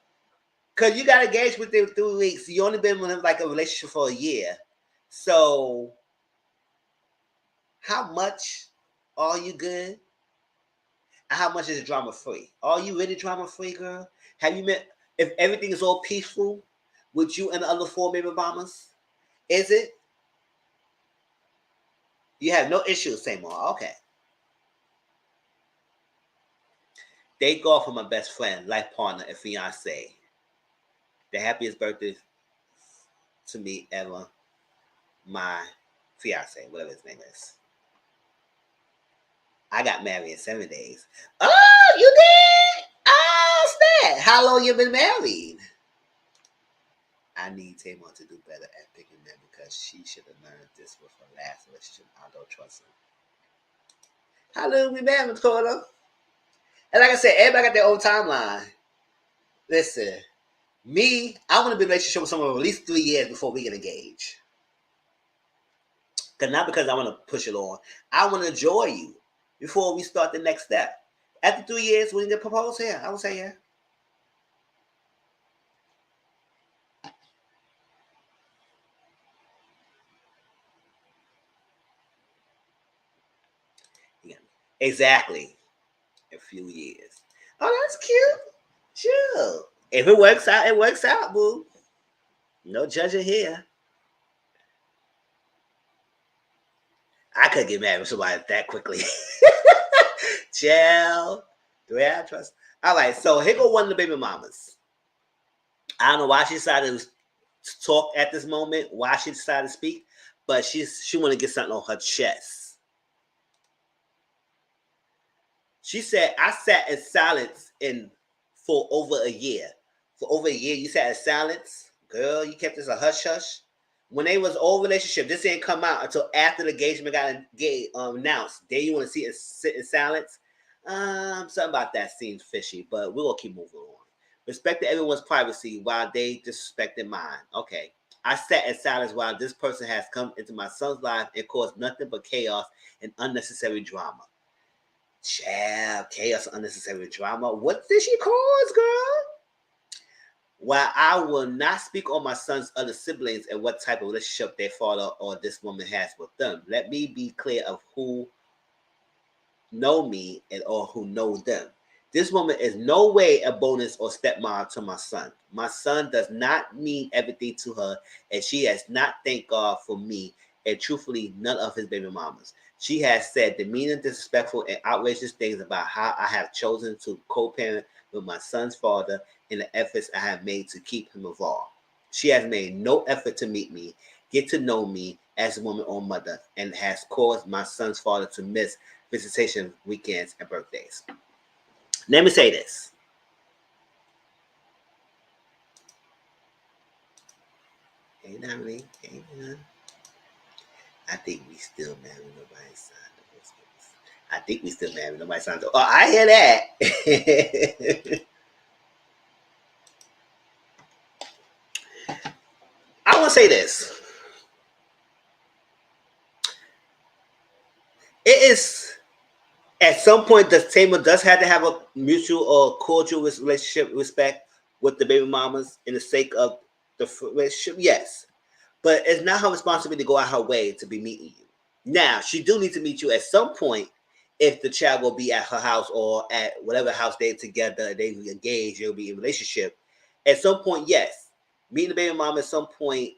Because you got engaged within 3 weeks. You only been with him like a relationship for a year. So, how much are you good? And how much is drama free? Are you really drama free, girl? Have you met, if everything is all peaceful with you and the other 4 baby mamas? Is it? You have no issues, Tamar. Okay. Thank God for my best friend, life partner, and fiance. The happiest birthday to me ever. My fiance, whatever his name is. I got married in 7 days. Oh, you did? Oh, snap. How long you been married? I need Tamar to do better at picking men because she should have learned this with her last relationship. I don't trust her. How long we married, Miss Carter? And like I said, everybody got their own timeline. Listen, me, I want to be in a relationship with someone for at least 3 years before we get engaged. Not because I want to push it on. I want to enjoy you before we start the next step. After 3 years, when you get proposed here, I would say yeah. Yeah. Exactly. A few years. Oh, that's cute. Sure. If it works out, it works out, boo. No judging here. I could get married with somebody that quickly. Chill. Do we have trust? All right, so here go one of the baby mamas. I don't know why she decided to talk at this moment, why she decided to speak, but she want to get something on her chest. She said, I sat in silence for over a year. For over a year, you sat in silence? Girl, you kept this a hush-hush? When they was old relationship, this didn't come out until after the engagement got announced. Then you want to see it sit in silence? Something about that seems fishy, but we're going to keep moving on. Respecting everyone's privacy while they disrespected mine. Okay. I sat in silence while this person has come into my son's life and caused nothing but chaos and unnecessary drama. Child, chaos, unnecessary drama. What did she cause, girl? While I will not speak on my son's other siblings and what type of relationship their father or this woman has with them, let me be clear of who know me and or who know them. This woman is no way a bonus or stepmom to my son. My son does not mean everything to her, and she has not thanked God for me, and truthfully, none of his baby mamas. She has said demeaning, disrespectful, and outrageous things about how I have chosen to co-parent with my son's father and the efforts I have made to keep him involved. She has made no effort to meet me, get to know me as a woman or mother, and has caused my son's father to miss visitation weekends and birthdays. Let me say this. Hey, Natalie. Hey, man. I think we still married. Nobody signed divorce papers. I think we still married. Nobody signed divorce. Oh, I hear that. gonna say this. It is at some point the Tamar does have to have a mutual or cordial relationship, respect with the baby mamas in the sake of the relationship. Yes, but it's not her responsibility to go out her way to be meeting you. Now she do need to meet you at some point if the child will be at her house or at whatever house they're together, they engage, they'll be in relationship. At some point, yes, meeting the baby mama at some point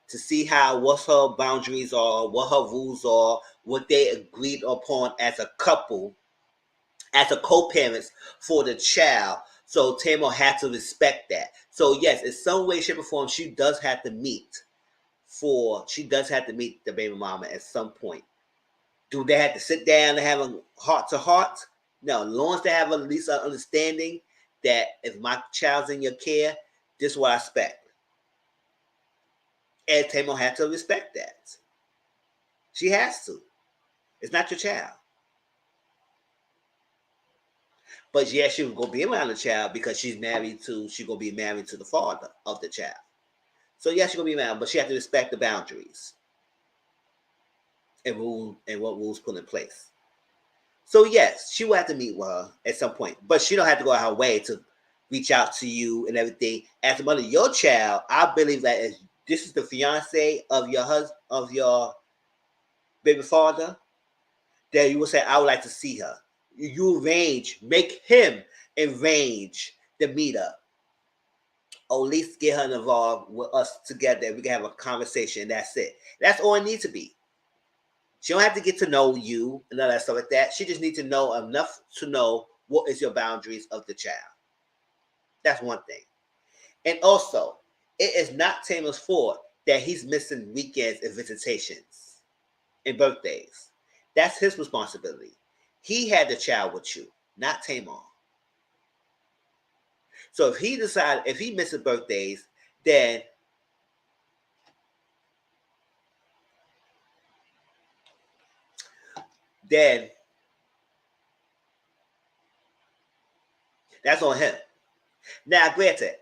to see what her boundaries are, what her rules are, what they agreed upon as a couple, as a co-parents for the child. So Tamar had to respect that. So yes, in some way, shape, or form, she does have to meet the baby mama at some point. Do they have to sit down and have a heart to heart? No, as long as they have at least an understanding that if my child's in your care, this is what I expect. And Tamar had to respect that. She has to. It's not your child. But yeah, she was gonna be around the child because she's gonna be married to the father of the child. So yeah, she's gonna be married, but she has to respect the boundaries and what rules put in place. So yes, she will have to meet with her at some point, but she don't have to go out her way to reach out to you and everything. As a mother of your child, I believe that if this is the fiance of your husband, of your baby father, that you will say, I would like to see her. You make him arrange the meetup. Or at least get her involved with us together. We can have a conversation. And that's it. That's all it needs to be. She don't have to get to know you and all that stuff like that. She just needs to know enough to know what is your boundaries of the child. That's one thing. And also, it is not Tamar's fault that he's missing weekends and visitations and birthdays. That's his responsibility. He had the child with you, not Tamar. So if he misses birthdays, then that's on him. Now, granted,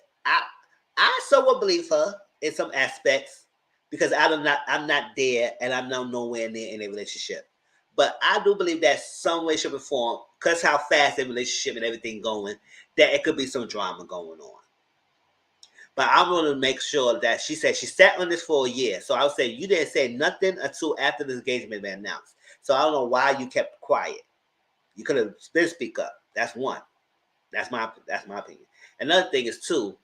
I somewhat believe her in some aspects because I'm not there and I'm not nowhere near in a relationship. But I do believe that some way, shape, or form, because how fast the relationship and everything going, that it could be some drama going on. But I want to make sure that she said she sat on this for a year. So I would say you didn't say nothing until after the engagement been announced. So I don't know why you kept quiet. You could have been speak up. That's one. That's my opinion. Another thing is too,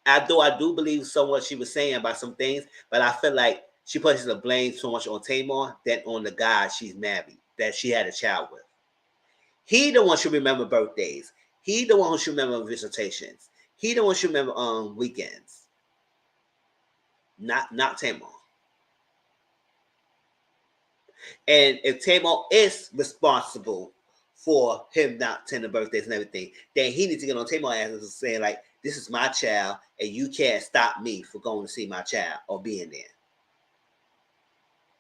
I do believe somewhat she was saying about some things, but I feel like she places the blame so much on Tamar than on the guy she's married, that she had a child with. He the one should remember birthdays. He the one who should remember visitations. He the one should remember weekends. Not Tamar. And if Tamar is responsible for him not attending birthdays and everything, then he needs to get on Tamar ass and saying like, this is my child, and you can't stop me from going to see my child or being there.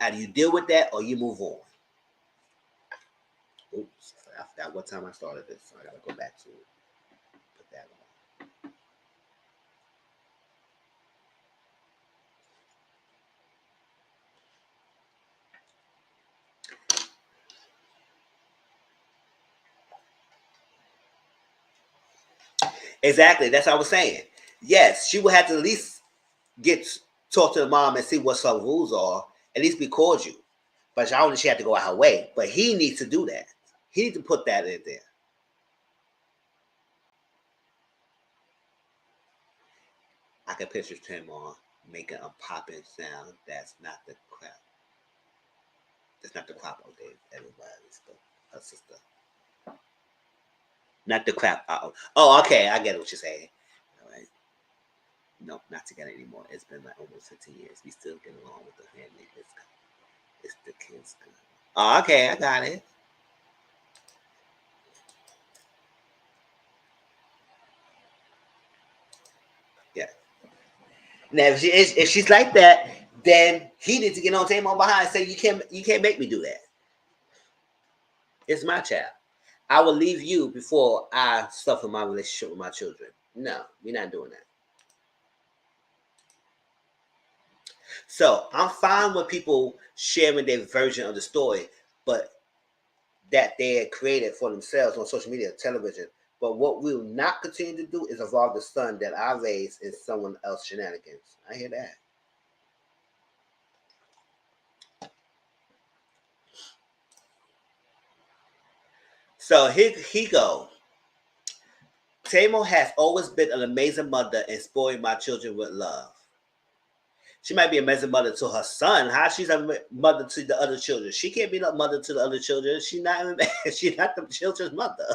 Either you deal with that or you move on. Oops, I forgot what time I started this, so I gotta go back to it. Put that on. Exactly, that's what I was saying. Yes, she would have to at least talk to the mom and see what some rules are, at least be cordial. But I don't think she had to go out her way. But he needs to do that. He needs to put that in there. I can picture him making a popping sound. That's not the crap. That's not the crap out there, everybody's, but her sister. Not the crap out. Oh, okay, I get what you're saying. All right. No, not together anymore. It's been like almost 15 years. We still get along with the family. It's the kids. Oh, okay, I got it. Yeah. Now, if she's like that, then he needs to get on Tamar behind and say, you can't make me do that. It's my child. I will leave you before I suffer my relationship with my children. No, we're not doing that. So I'm fine with people sharing their version of the story, but that they had created for themselves on social media, television. But what we'll not continue to do is involve the son that I raised in someone else's shenanigans. I hear that. So here he go. Tamar has always been an amazing mother and spoiled my children with love. She might be a amazing mother to her son. How she's a mother to the other children? She can't be a mother to the other children. She's not. She's not the children's mother.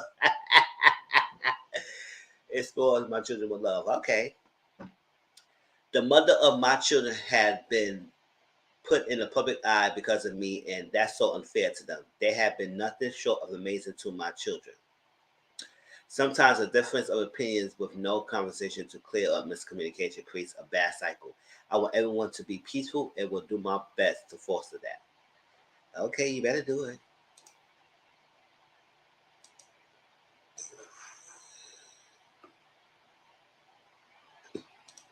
It spoils my children with love. Okay. The mother of my children had been put in the public eye because of me, and that's so unfair to them. They have been nothing short of amazing to my children. Sometimes a difference of opinions with no conversation to clear up miscommunication creates a bad cycle. I want everyone to be peaceful and will do my best to foster that. Okay, you better do it.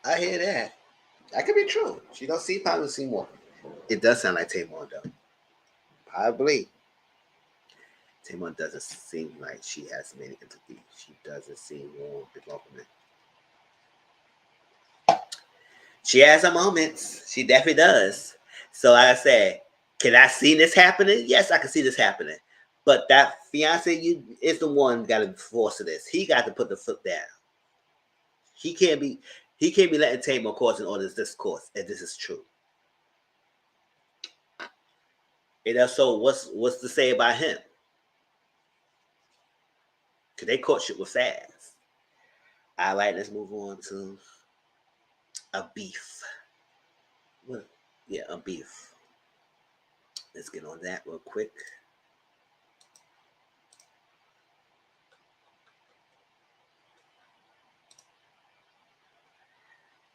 I hear that. That could be true. She don't see probably see more. It does sound like Tamar though. Probably. Tamar doesn't seem like she has many empathy. She doesn't seem warm development. She has her moments. She definitely does. So like I said, can I see this happening? Yes, I can see this happening. But that fiance is the one got to force this. He got to put the foot down. He can't be letting Tamar cause all this discourse, and this is true. And also, what's to say about him? Cause they courtship was fast. All right, let's move on to a beef. What? Yeah, a beef. Let's get on that real quick.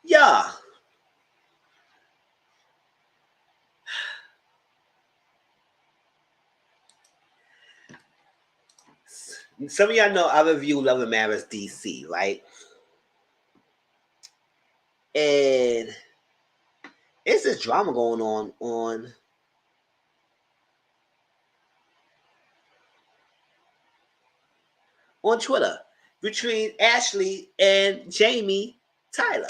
Yeah. Some of y'all know I review LAMDC DC, right? And it's this drama going on Twitter between Ashley and Jamie Tyler.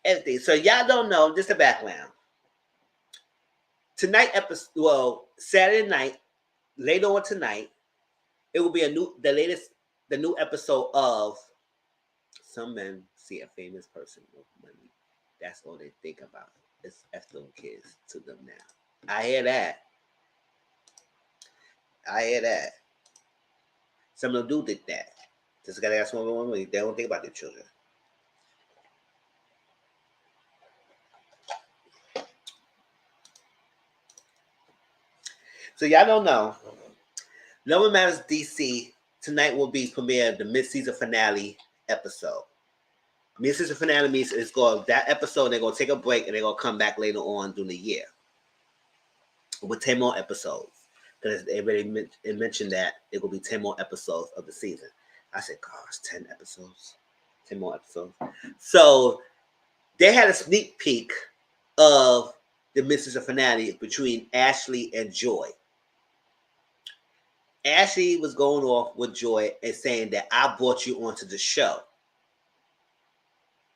Everything. So y'all don't know, just the background. Tonight episode, well, Saturday night, later on tonight, it will be the new episode of Some Men See a Famous Person with Money. That's all they think about. It's F them kids to them now. I hear that. Some of them do think that. Just gotta ask one. They don't think about their children. So y'all don't know. LAMDC DC tonight will be premiere the mid-season finale episode. Mid-season finale means it's going that episode. They're gonna take a break and they're gonna come back later on during the year with 10 more episodes. Because they already mentioned that it will be 10 more episodes of the season. I said, gosh, 10 episodes, 10 more episodes. So they had a sneak peek of the mid-season finale between Ashley and Joy. Ashley was going off with Joy and saying that I brought you onto the show.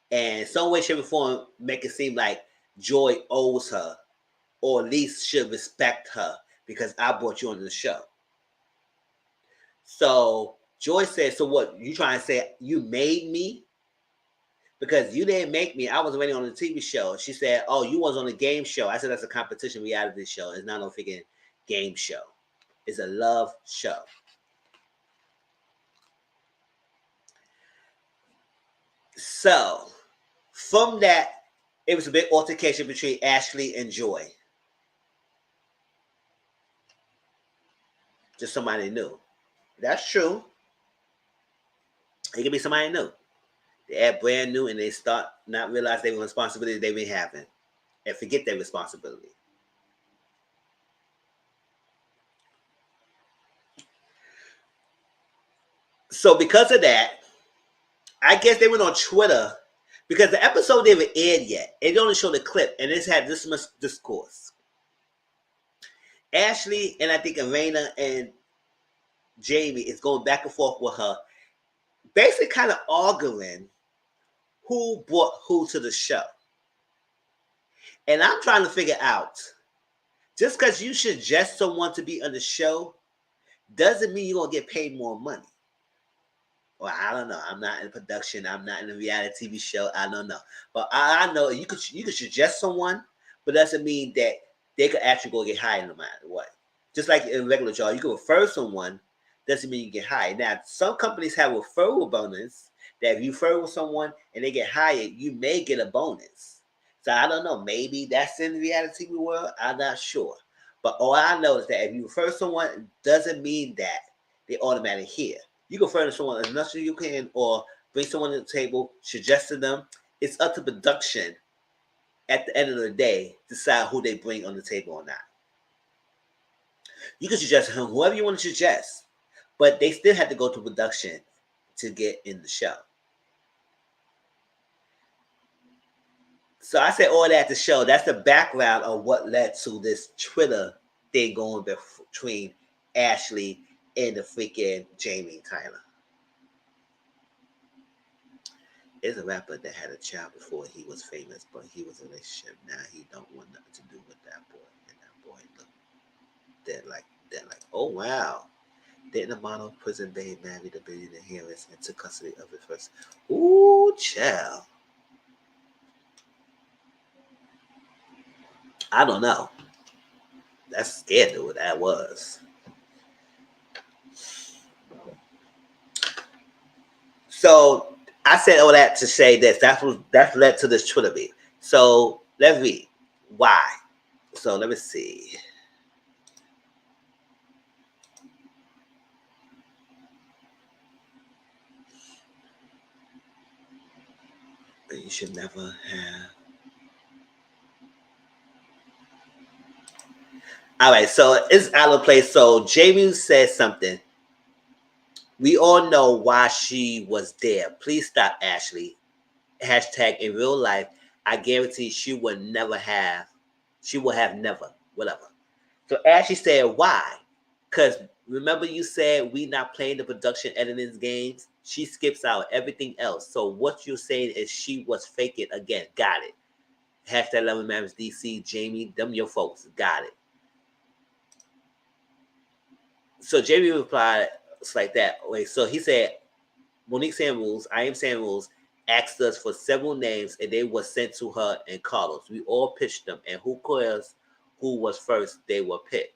And some way, shape, or form make it seem like Joy owes her, or at least should respect her because I brought you onto the show. So Joy said, so what, you trying to say you made me? Because you didn't make me. I was already on the TV show. She said, oh, you was on a game show. I said, that's a competition reality show. It's not no freaking game show. It's a love show. So from that, it was a big altercation between Ashley and Joy. Just somebody new. That's true. It could be somebody new. They act brand new and they start not realize they were responsibility they've been having and forget their responsibility. So because of that, I guess they went on Twitter because the episode didn't aired yet. It only showed a clip, and it's had this much discourse. Ashley and I think Arena and Jamie is going back and forth with her, basically kind of arguing who brought who to the show. And I'm trying to figure out, just because you suggest someone to be on the show doesn't mean you're going to get paid more money. Well, I don't know. I'm not in production. I'm not in a reality TV show. I don't know. But I know you could suggest someone, but doesn't mean that they could actually go get hired no matter what. Just like in a regular job, you can refer someone, doesn't mean you get hired. Now, some companies have a referral bonus that if you refer with someone and they get hired, you may get a bonus. So I don't know. Maybe that's in the reality TV world. I'm not sure. But all I know is that if you refer someone, doesn't mean that they automatically here. You can furnish someone as much as you can, or bring someone to the table, suggest to them. It's up to production at the end of the day to decide who they bring on the table or not. You can suggest whoever you want to suggest, but they still have to go to production to get in the show. So I said all that to show that's the background of what led to this Twitter thing going between Ashley and the freaking Jamie Tyler. There's a rapper that had a child before he was famous, but he was in a relationship. Now he don't want nothing to do with that boy. And that boy look, they're like, oh wow. Didn't a model prison babe marry the billionaire Harris and took custody of it first? Ooh, child. I don't know. That's scared to what that was. So I said all that to say this. That's led to this Twitter beat. So let's read why. So let me see. You should never have. All right, so it's out of place. So Jamie says something. We all know why she was there. Please stop, Ashley. Hashtag in real life, I guarantee she would never have. She will have never, whatever. So Ashley said, why? Because remember you said we not playing the production editing games? She skips out everything else. So what you're saying is she was faking again. Got it. Hashtag LAMH DC, Jamie, them your folks. Got it. So Jamie replied, it's like that. Wait, so he said, Monique Samuels, I am Samuels, asked us for several names and they were sent to her and Carlos. We all pitched them, and who cares who was first? They were picked.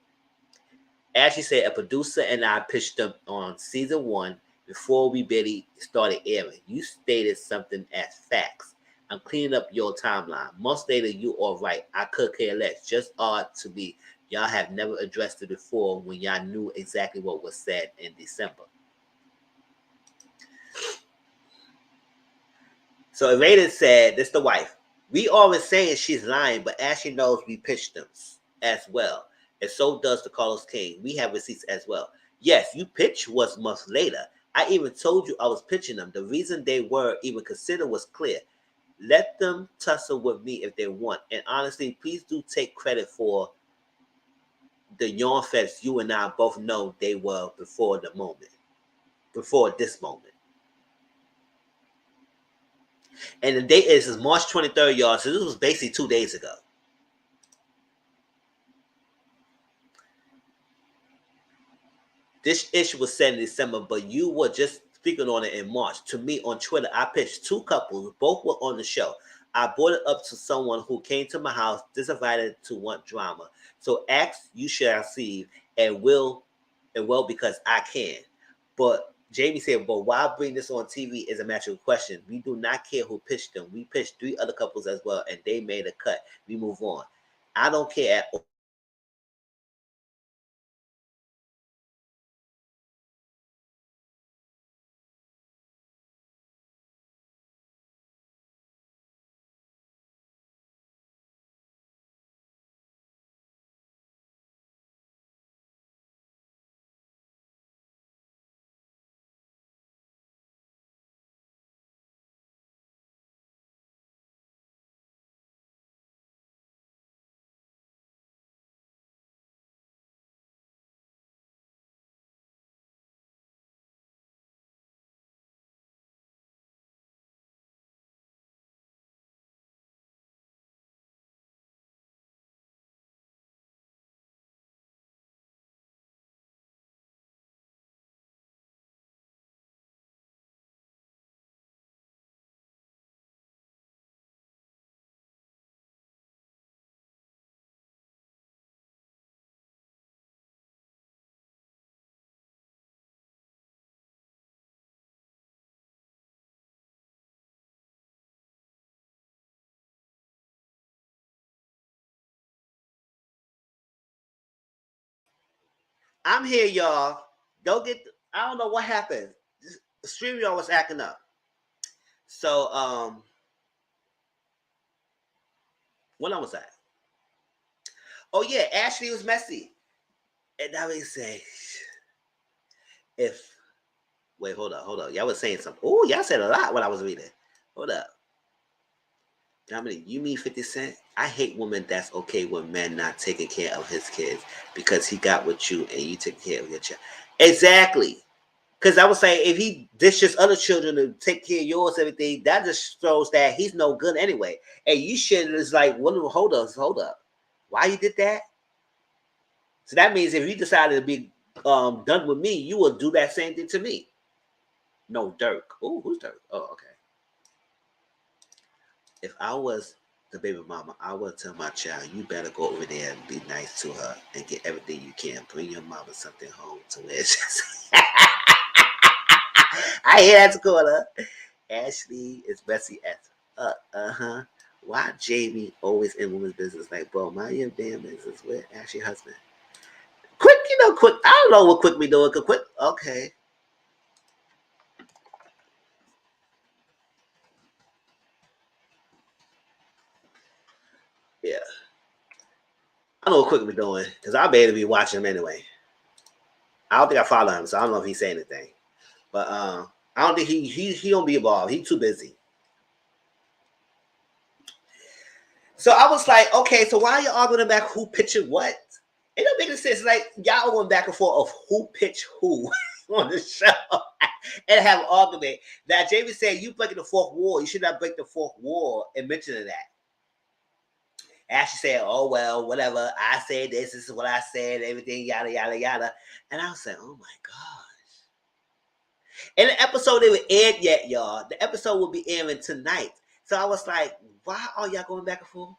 Ashley said a producer and I pitched them on season 1 before we barely started airing. You stated something as facts. I'm cleaning up your timeline. Months later, you all right. I could care less. Just odd to me. Y'all have never addressed it before when y'all knew exactly what was said in December. So Raiden said, this the wife. We always saying she's lying, but Ashley knows we pitched them as well. And so does the Carlos King. We have receipts as well. Yes, you pitched was months later. I even told you I was pitching them. The reason they were even considered was clear. Let them tussle with me if they want. And honestly, please do take credit for the yarn fest you and I both know they were before the moment. Before this moment. And the date is March 23rd, y'all. So this was basically 2 days ago. This issue was set in December, but you were just speaking on it in March. To me, on Twitter, I pitched 2 couples. Both were on the show. I brought it up to someone who came to my house, disinvited to want drama. So ask, you shall receive, and will because I can. But Jamie said, but why bring this on TV is a matter of question. We do not care who pitched them. We pitched 3 other couples as well, and they made a cut. We move on. I don't care at all. I'm here, y'all. Don't get. I don't know what happened. The stream y'all was acting up. So what I was at? Oh yeah, Ashley was messy, and now they say, if wait, hold up. Y'all was saying something. Oh, y'all said a lot when I was reading. Hold up. Dominic, you mean 50 Cent? I hate women that's okay with men not taking care of his kids because he got with you and you take care of your child. Exactly. Because I would say if he dishes other children to take care of yours, everything, that just shows that he's no good anyway. And you should is like, well, hold up. Why you did that? So that means if you decided to be done with me, you will do that same thing to me. No, Dirk. Oh, who's Dirk? Oh, okay. If I was the baby mama, I would tell my child, you better go over there and be nice to her and get everything you can. Bring your mama something home to wear. I hear that's cool. Ashley is messy as Why Jamie always in women's business? Like, bro, mind your damn business. Where Ashley's husband? Quick, Quick. I don't know what Quick be doing. Quick, okay. Yeah. I know what Quick be doing because I better be watching him anyway. I don't think I follow him, so I don't know if he's saying anything. But I don't think he don't be involved. He's too busy. So I was like, okay, so why are you arguing about who pitched what? It don't make any sense. Like y'all going back and forth of who pitched who on the show and have an argument. Now Jamie said you breaking the fourth wall. You should not break the fourth wall and mention that. Ashley said, oh, well, whatever. I said this is what I said, everything, yada, yada, yada. And I was like, oh, my gosh. And the episode didn't end yet, y'all. The episode will be airing tonight. So I was like, why are y'all going back and forth?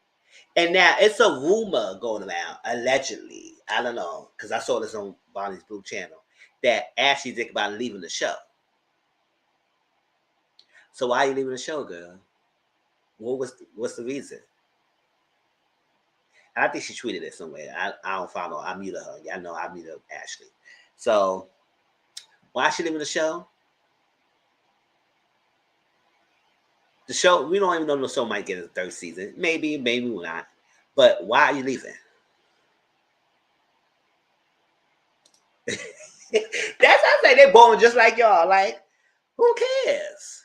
And now it's a rumor going around, allegedly. I don't know, because I saw this on Bonnie's Blue channel, that Ashley thinking about leaving the show. So why are you leaving the show, girl? What's the reason? I think she tweeted it somewhere. I don't follow her. I muted her. Y'all know I muted Ashley. So, why is she leaving the show? The show, we don't even know the show might get a third season. Maybe not. But why are you leaving? That's how I say they're boring just like y'all. Like, who cares?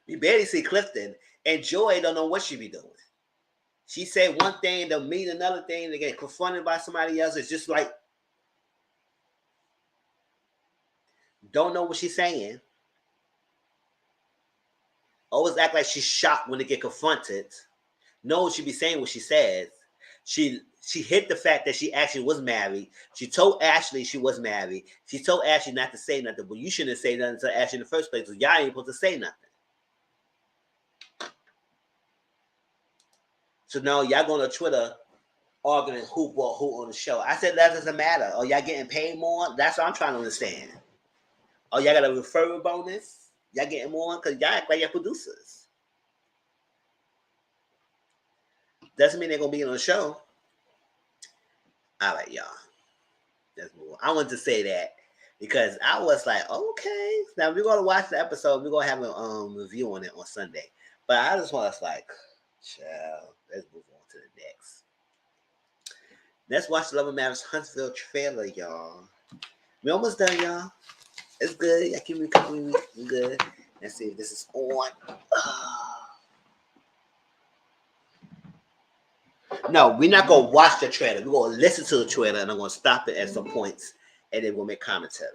You barely see Clifton, and Joy don't know what she be doing. She said one thing, they'll mean another thing, they get confronted by somebody else. It's just like, don't know what she's saying. Always act like she's shocked when they get confronted. Knows she be saying what she says. She hid the fact that she actually was married. She told Ashley she was married. She told Ashley not to say nothing, but you shouldn't say nothing to Ashley in the first place, so y'all ain't supposed to say nothing. So now y'all going to Twitter arguing who bought who on the show. I said that doesn't matter. Are y'all getting paid more? That's what I'm trying to understand. Oh, y'all got a referral bonus? Y'all getting more? Because y'all act like you're producers. Doesn't mean they're going to be on the show. All right, y'all. Let's move on. I wanted to say that because I was like, okay. Now, we're going to watch the episode. We're going to have a review on it on Sunday. But I just want us like, child, let's move on to the next. Let's watch the Love and Marriage Huntsville trailer, y'all. We almost done, y'all. It's good. I keep me coming. We're good. Let's see if this is on. No, we're not going to watch the trailer. We're going to listen to the trailer, and I'm going to stop it at some points, and then we'll make commentary.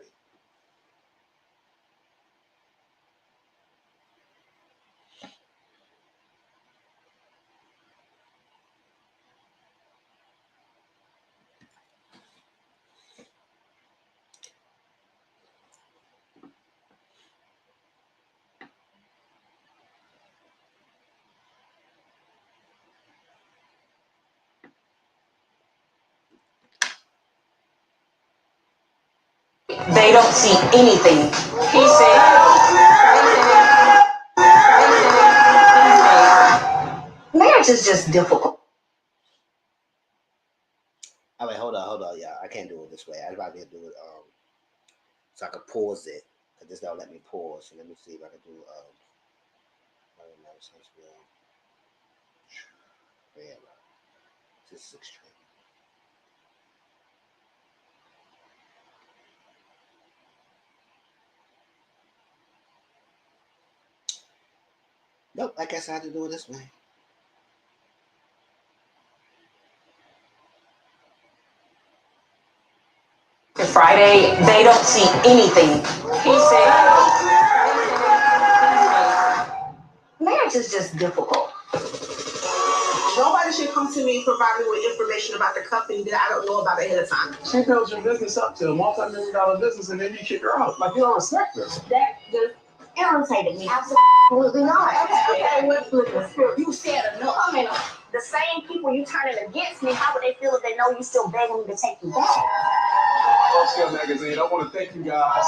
They don't see anything. He said, marriage is just difficult. hold on, y'all. I can't do it this way. I'd rather do it so I can pause it. Cause this don't let me pause. So let me see if I can do this is extreme. Nope, I guess I have to do it this way. Friday, they don't see anything. He said, marriage is just difficult. Nobody should come to me providing with information about the company that I don't know about ahead of time. She builds your business up to a multi-million-dollar business, and then you kick her out. Like, you don't respect her. That just irritated me. Absolutely not. Okay, you said enough. I mean, the same people you turning against me, how would they feel if they know you still begging me to take you back? Scale Magazine, I want to thank you guys.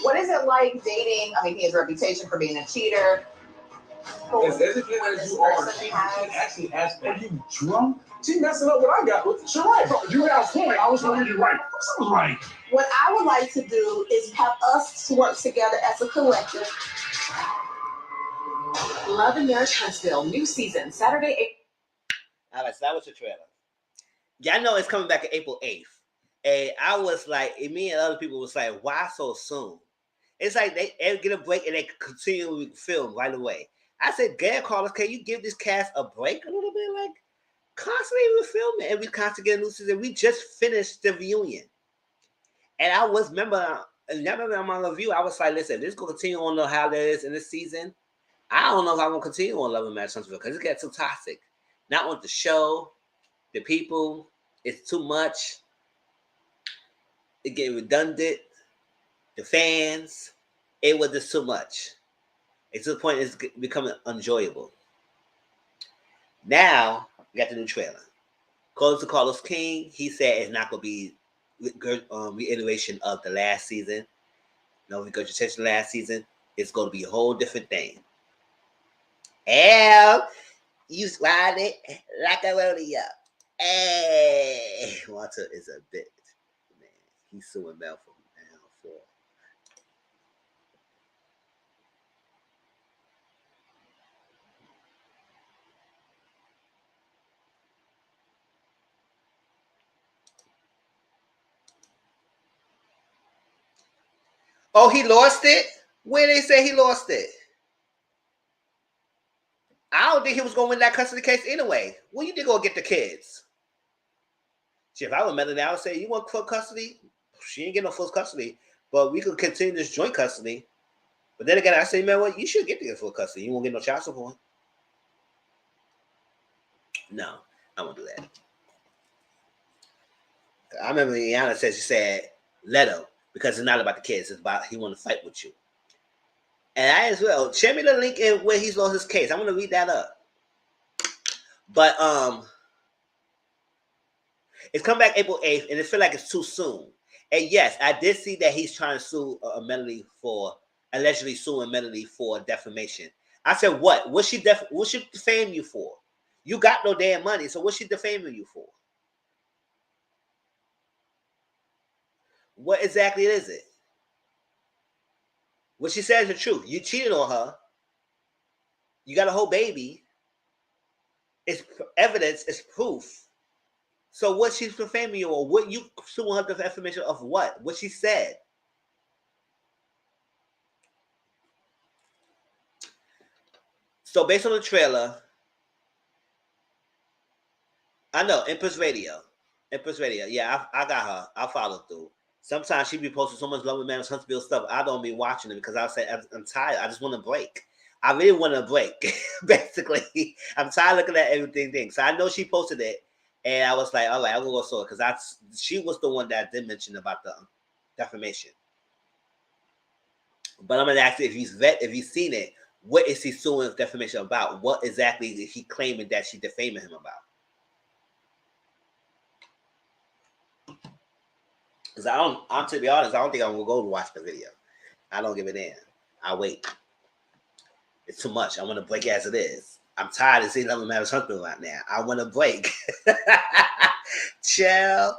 What is it like dating? I mean, he has a reputation for being a cheater. As educated as you are, she actually asked, are you drunk? She messing up what I got with. She's right. You had a point. I was going to be right. I was right. What I would like to do is have us work together as a collective. Love and Marriage Huntsville, new season, Saturday. All right, so that was the trailer. Y'all know it's coming back on April 8th. And I was like, and me and other people was like, why so soon? It's like they get a break and they continue to film right away. I said, Gary Carlos, can you give this cast a break a little bit? Like, constantly we're filming and we constantly get a new season. We just finished the reunion. And I was, remember on my review, I was like, listen, this is going to continue on how that is in this season. I don't know if I'm going to continue on Love and Marriage Huntsville because it gets too toxic. Not with the show, the people, it's too much. It get redundant. The fans, it was just too much. It's to the point it's becoming enjoyable. Now, we got the new trailer. Carlos King, he said it's not going to be reiteration of the last season. No regurgitation of last season. It's going to be a whole different thing. And you ride it like a rodeo. Hey, Walter is a bit, man. He's suing Mel for. Oh, he lost it? Where they say he lost it? I don't think he was going to win that custody case anyway. When you think he'll get the kids? See, if I were Melanie, I would say, you want full custody? She ain't getting no full custody. But we could continue this joint custody. But then again, I say, man, what? You should get to get full custody. You won't get no child support. No, I won't do that. I remember Rihanna said, she said, let him. Because it's not about the kids. It's about he want to fight with you. And I as well. Share me the link in where he's lost his case. I'm going to read that up. But it's come back April 8th, and it feels like it's too soon. And yes, I did see that he's trying to sue Melody for, allegedly suing Melody for defamation. I said, what? What's she defame you for? You got no damn money, so what's she defaming you for? What exactly is it? What she says is the truth. You cheated on her. You got a whole baby. It's evidence. It's proof. So what she's defaming you or what you suing her defamation of what? What she said. So based on the trailer, I know Empress Radio. Yeah, I got her. I follow through. Sometimes she be posting so much Love and Marriage Huntsville stuff. I don't be watching it because I say I'm tired. I just want to break. I really want to break. Basically, I'm tired looking at everything. So I know she posted it, and I was like, all right, I'm gonna go saw it because she was the one that did mention about the defamation. But I'm gonna ask you if he's seen it. What is he suing defamation about? What exactly is he claiming that she defaming him about? Because I'm to be honest, I don't think I'm gonna go to watch the video. I don't give it in. I wait. It's too much. I want to break as it is. I'm tired of seeing Love and Marriage Huntsville right now. I want to break. Chill.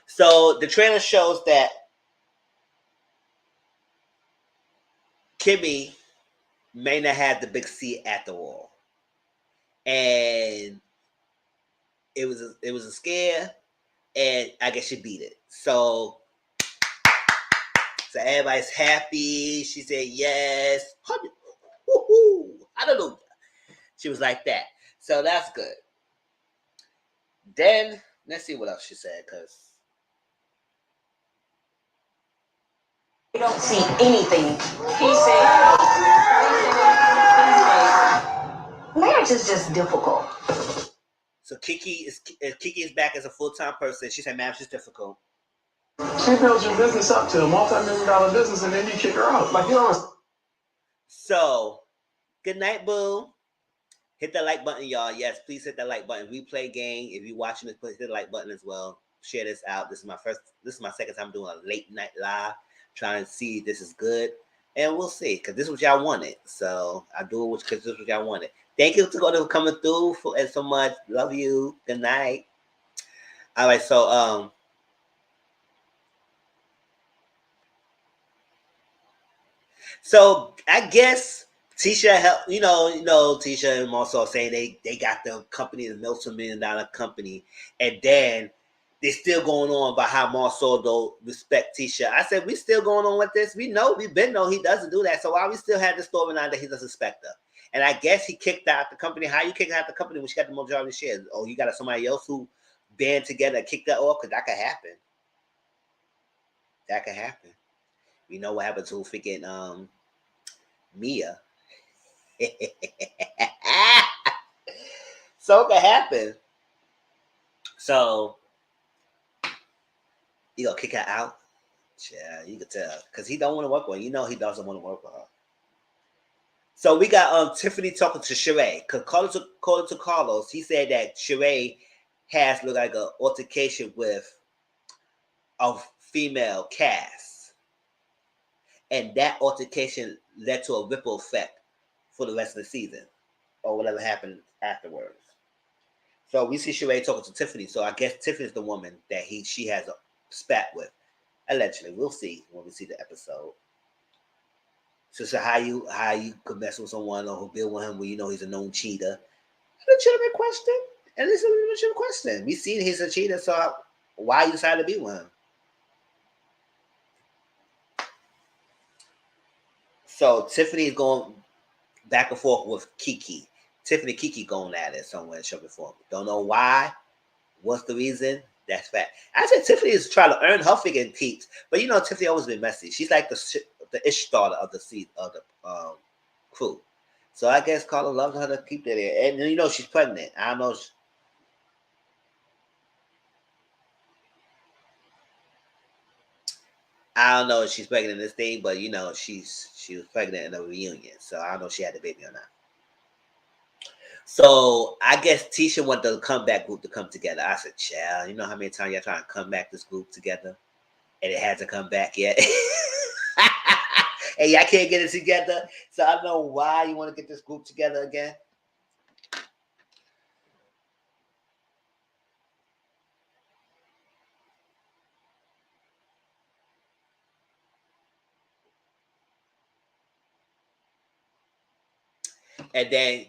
So the trailer shows that Kimmy may not have the big C after all, and it was a scare, and I guess she beat it. So everybody's happy. She said yes. Hallelujah. She was like that. So that's good. Then let's see what else she said, because You don't see anything. He said, marriage is just difficult. so Kiki is back as a full-time person. She said marriage is difficult. She builds your business up to a multi-million-dollar business, and then you kick her out. Like, you know. So, good night, boo. Hit that like button, y'all. Yes, please hit that like button. Replay game. If you're watching this, please hit the like button as well. Share this out. This is my second time doing a late night live. Trying to see if this is good. And we'll see, because this is what y'all wanted. So I do it because this is what y'all wanted. Thank you for coming through and so much. Love you. Good night. All right, so I guess Tisha helped, Tisha and Marcel saying they got the company, the multi-million-dollar company, and then they're still going on about how Marcel don't respect Tisha. I said, we still going on with this. We've been know he doesn't do that. So why we still have the storyline that he doesn't respect her? And I guess he kicked out the company. How you kick out the company when she got the majority of shares? Oh, you got somebody else who band together and kicked that off? Because that could happen. That could happen. We know what happened to freaking Mia. So it could happen. So you gonna kick her out? Yeah, you could tell. Because he don't want to work with her. He doesn't want to work with her. So we got Tiffany talking to Sheree. According to Carlos, he said that Sheree has looked like an altercation with a female cast. And that altercation led to a ripple effect for the rest of the season. Or whatever happened afterwards. So we see Sheree talking to Tiffany. So I guess Tiffany's the woman that she has a spat with. Allegedly. We'll see when we see the episode. So how you could mess with someone or who build with him when you know he's a known cheater? A legitimate question. And it's a legitimate question. We see he's a cheater, so why you decided to be with him? So Tiffany's going back and forth with Kiki. Tiffany and Kiki going at it somewhere in show before. Don't know why. What's the reason? That's fact. I said Tiffany is trying to earn her freaking keeps, but Tiffany always been messy. She's like the ish starter of the crew. So I guess Carla loves her to keep that there, and she's pregnant. I don't know. I don't know if she's pregnant in this thing, but she was pregnant in a reunion, so I don't know if she had the baby or not. So I guess Tisha wanted the comeback group to come together. I said, child, you know how many times y'all trying to come back this group together? And it hasn't come back yet. And y'all can't get it together. So I don't know why you want to get this group together again. And then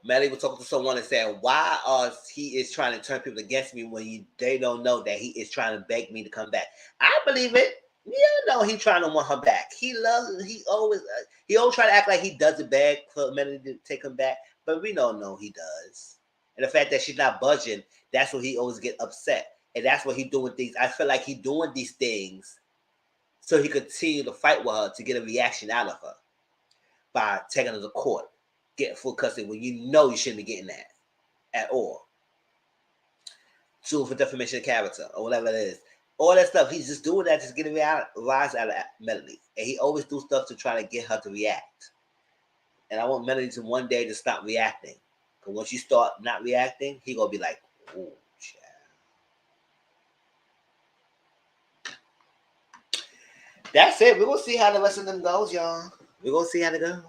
Melly was talking to someone and saying, why he is trying to turn people against me when they don't know that he is trying to beg me to come back. I believe it. He's trying to want her back. He always try to act like he doesn't beg for Melly to take him back, but we don't know he does. And the fact that she's not budging, that's when he always get upset. And that's what he doing things. I feel like he doing these things so he continue to fight with her to get a reaction out of her by taking her to court, getting full custody when you shouldn't be getting that at all. Suing for defamation of character or whatever it is. All that stuff, he's just doing that, just getting a rise out of Melody. And he always do stuff to try to get her to react. And I want Melody to one day to stop reacting. Because once you start not reacting, he going to be like, oh, child. That's it. We're going to see how the rest of them goes, y'all. We're going to see how it goes.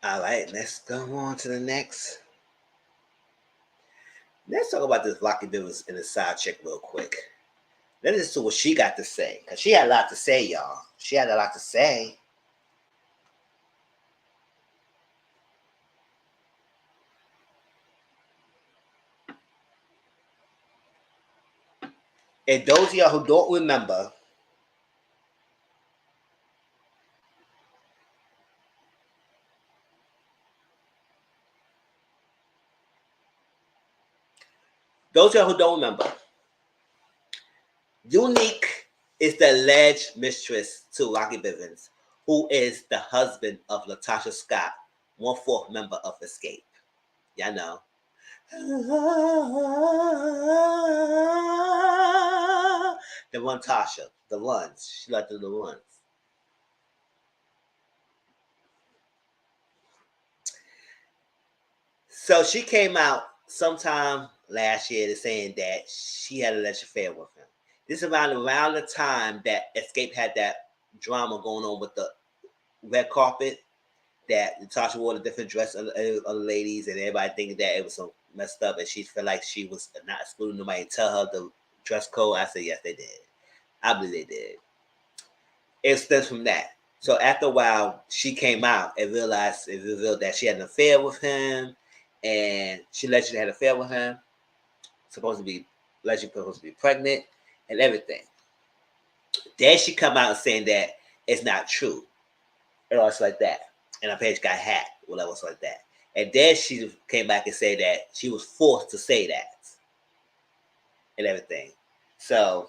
All right, let's go on to the next. Let's talk about this Rocky Bivens and the side chick real quick. Let's listen to what she got to say, because she had a lot to say, y'all. She had a lot to say. And those of y'all who don't remember, Unique is the alleged mistress to Rocky Bivens, who is the husband of Latasha Scott, 1/4 member of Escape. Y'all know. The one Tasha, the ones. She liked the ones. So she came out sometime last year to saying that she had an alleged affair with him. This is around the time that Escape had that drama going on with the red carpet, that Natasha wore a different dress of the ladies, and everybody thinking that it was so messed up, and she felt like she was not excluding nobody and tell her the dress code. I said, yes, they did. I believe they did. It stems from that. So after a while, she came out and revealed that she had an affair with him, and she allegedly had an affair with him, supposed to be pregnant and everything. Then she come out saying that it's not true. And all like that. And her page got hacked, whatever, was like that. And then she came back and said that she was forced to say that and everything. So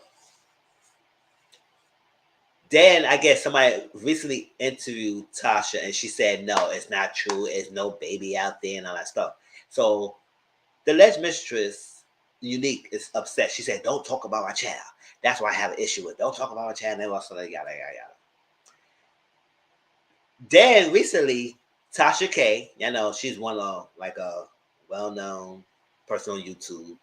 then I guess somebody recently interviewed Tasha, and she said, no, it's not true. There's no baby out there and all that stuff. So the alleged mistress, Unique, is upset. She said, don't talk about my child. That's why I have an issue with. Don't talk about my child. And also, yada, yada, yada. Then recently, Tasha K, you know, she's one of like a well-known person on YouTube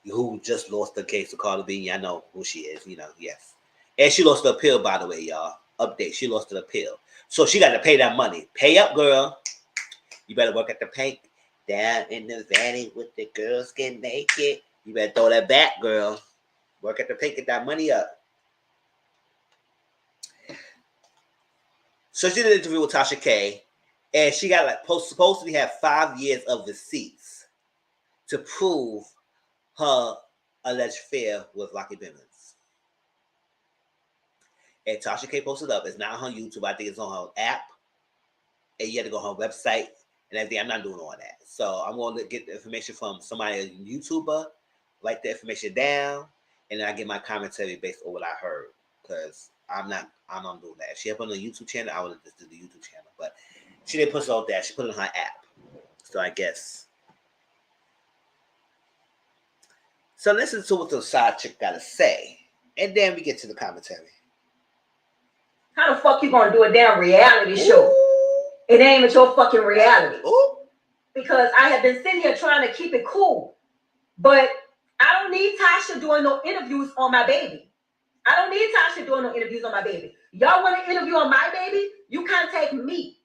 who just lost the case to Cardi B. I know who she is, you know, yes. And she lost the appeal, by the way, y'all. Update, she lost the appeal. So she got to pay that money. Pay up, girl. You better work at the Pink. Down in the valley with the girls get naked. You better throw that back, girl. Work at the Pink, get that money up. So she did an interview with Tasha K, and she got like supposedly have 5 years of receipts to prove her alleged affair with Rocky Bivens. And Tasha K posted up. It's not on her YouTube. I think it's on her app. And you have to go on her website and everything. I'm not doing all that. So I'm going to get the information from somebody, a YouTuber, write the information down, and then I get my commentary based on what I heard. Because I'm not doing that. If she up on the YouTube channel, I would have just did the YouTube channel. But she didn't put it out there. She put it on her app. So I guess. So listen to what the side chick got to say. And then we get to the commentary. How the fuck you gonna do a damn reality show? It ain't even your fucking reality. Ooh. Because I have been sitting here trying to keep it cool. But I don't need Tasha doing no interviews on my baby. I don't need Tasha doing no interviews on my baby. Y'all want to interview on my baby? You contact me.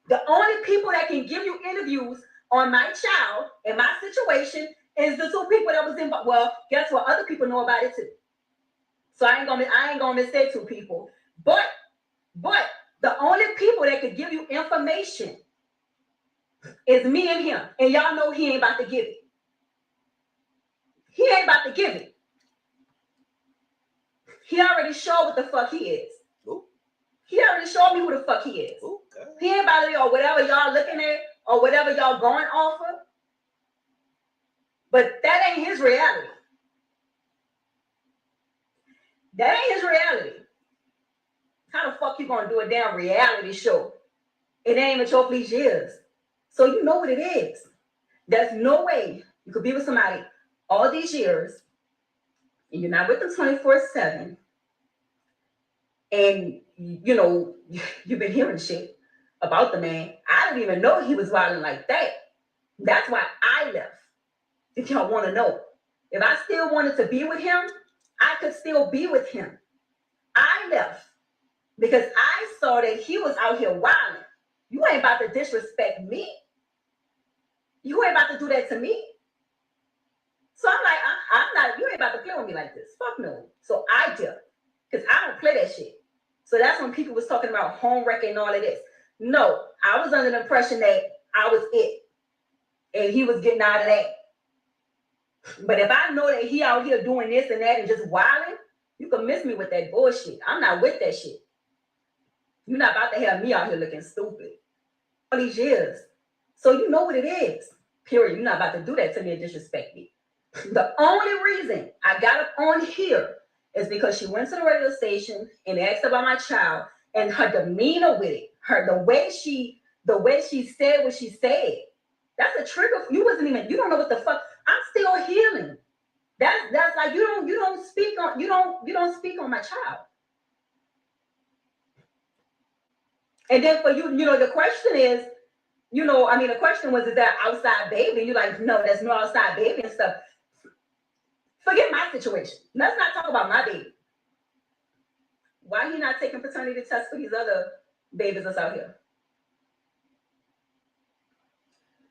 The only people that can give you interviews on my child and my situation is the two people that was involved. Well, guess what? Other people know about it too. So I ain't gonna mistake two people. But the only people that could give you information is me and him. And y'all know he ain't about to give it. He ain't about to give it. He already showed what the fuck he is. Ooh. He already showed me who the fuck he is. Ooh, okay. He ain't about to, or whatever y'all looking at, or whatever y'all going off of. But that ain't his reality. That ain't his reality. How the fuck you gonna do a damn reality show? It ain't even your fleece years. So you know what it is. There's no way you could be with somebody all these years and you're not with them 24/7. And you know, you've been hearing shit about the man. I didn't even know he was wilding like that. That's why I left. If y'all want to know. If I still wanted to be with him, I could still be with him. I left because I saw that he was out here wilding. You ain't about to disrespect me. You ain't about to do that to me. So I'm like, I'm not, you ain't about to play with me like this. Fuck no. So I did. Because I don't play that shit. So that's when people was talking about home wrecking and all of this. No, I was under the impression that I was it. And he was getting out of that. But if I know that he out here doing this and that and just wilding, you can miss me with that bullshit. I'm not with that shit. You're not about to have me out here looking stupid. All these years. So you know what it is. Period. You're not about to do that to me and disrespect me. The only reason I got up on here is because she went to the radio station and asked about my child, and her demeanor with it, the way she said what she said. That's a trigger. You don't know what the fuck. I'm still healing. That's like you don't speak on my child. And then for you, the question is, the question was, is that outside baby? And you're like, no, there's no outside baby and stuff. Forget my situation. Let's not talk about my baby. Why he not taking paternity tests for these other babies that's out here?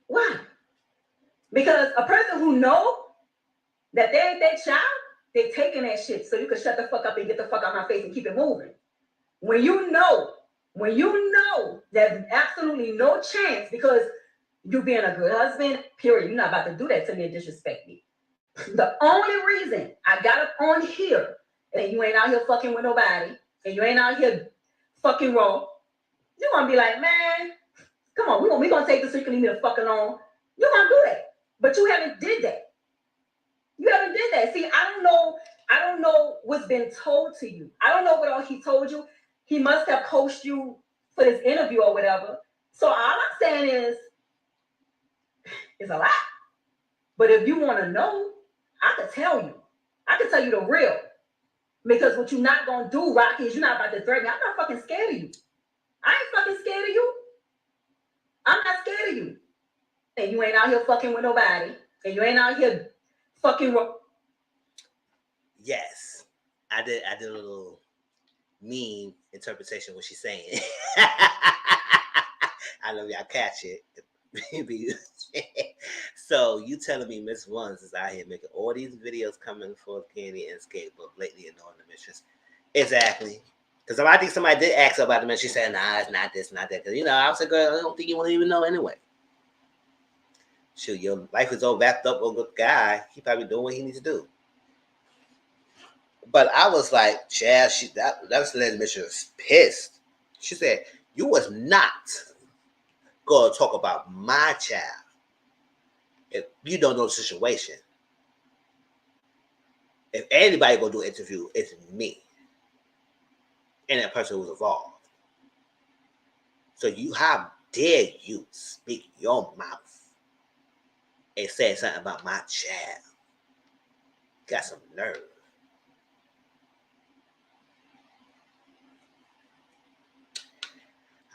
Why? Because a person who know that they ain't their child, they taking that shit. So you can shut the fuck up and get the fuck out of my face and keep it moving. When you know there's absolutely no chance because you being a good husband, period. You're not about to do that to me and disrespect me. The only reason I got up on here and you ain't out here fucking with nobody and you ain't out here fucking raw, you're gonna be like, man, come on, we gonna take this so you can leave me the fuck alone. You're gonna do that. But you haven't did that. You haven't did that. See, I don't know what's been told to you. I don't know what all he told you. He must have coached you for this interview or whatever. So all I'm saying is, it's a lot. But if you want to know, I could tell you. I could tell you the real. Because what you're not going to do, Rocky, is you're not about to threaten me. I'm not fucking scared of you. I ain't fucking scared of you. I'm not scared of you. And you ain't out here fucking with nobody. And you ain't out here fucking with... Yes. I did a little mean interpretation of what she's saying. I know y'all catch it. So you telling me Miss Ones is out here making all these videos coming for Candy and Escape, but blatantly ignoring the Mistress? Exactly. Because I think somebody did ask her about the Mistress. She said, nah, it's not this, not that. Because, I was like, girl, I don't think you want to even know anyway. Shoot, your life is all wrapped up with a guy. He probably doing what he needs to do. But I was like, Chad, that's the Mistress pissed. She said, you was not going to talk about my child if you don't know the situation. If anybody going to do an interview, it's me and that person who's involved. So how dare you speak your mouth and say something about my child? Got some nerve.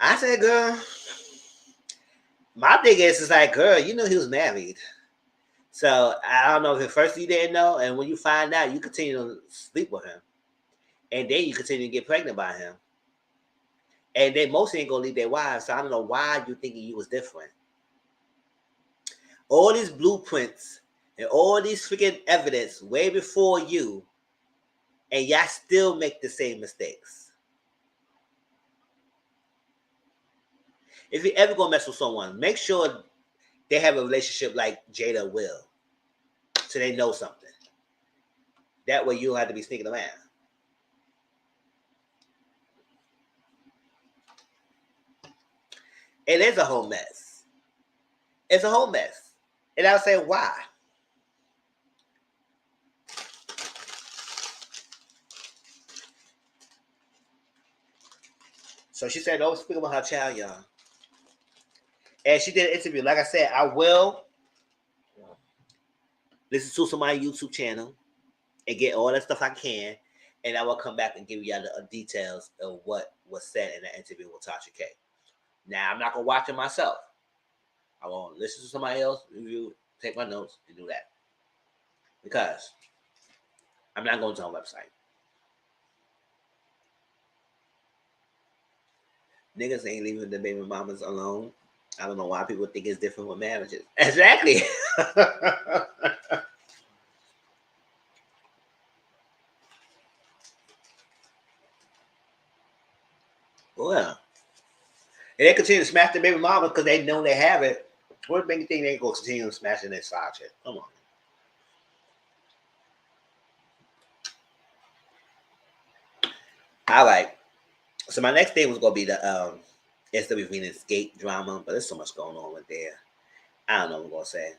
I said, girl, my thing is like, girl, he was married. So I don't know if at first you didn't know, and when you find out, you continue to sleep with him. And then you continue to get pregnant by him. And they mostly ain't gonna leave their wives. So I don't know why you thinking you was different. All these blueprints and all these freaking evidence way before you, and y'all still make the same mistakes. If you ever gonna mess with someone, make sure they have a relationship like Jada will, so they know something. That way you don't have to be sneaking around. It is a whole mess. It's a whole mess. And I'll say why. So she said, don't speak about her child, y'all. And she did an interview. Like I said, I will listen to some of my YouTube channel and get all that stuff I can. And I will come back and give y'all the details of what was said in that interview with Tasha K. Now, I'm not going to watch it myself. I will listen to somebody else, review, take my notes, and do that. Because I'm not going to her website. Niggas ain't leaving the baby mamas alone. I don't know why people think it's different with marriages. Exactly. Well, and they continue to smash the baby mama because they know they have it. What make you think they ain't gonna continue smashing their side chick? Come on. All right. So my next thing was gonna be the SWV XSCAPE drama, but there's so much going on with there. I don't know what I'm gonna say.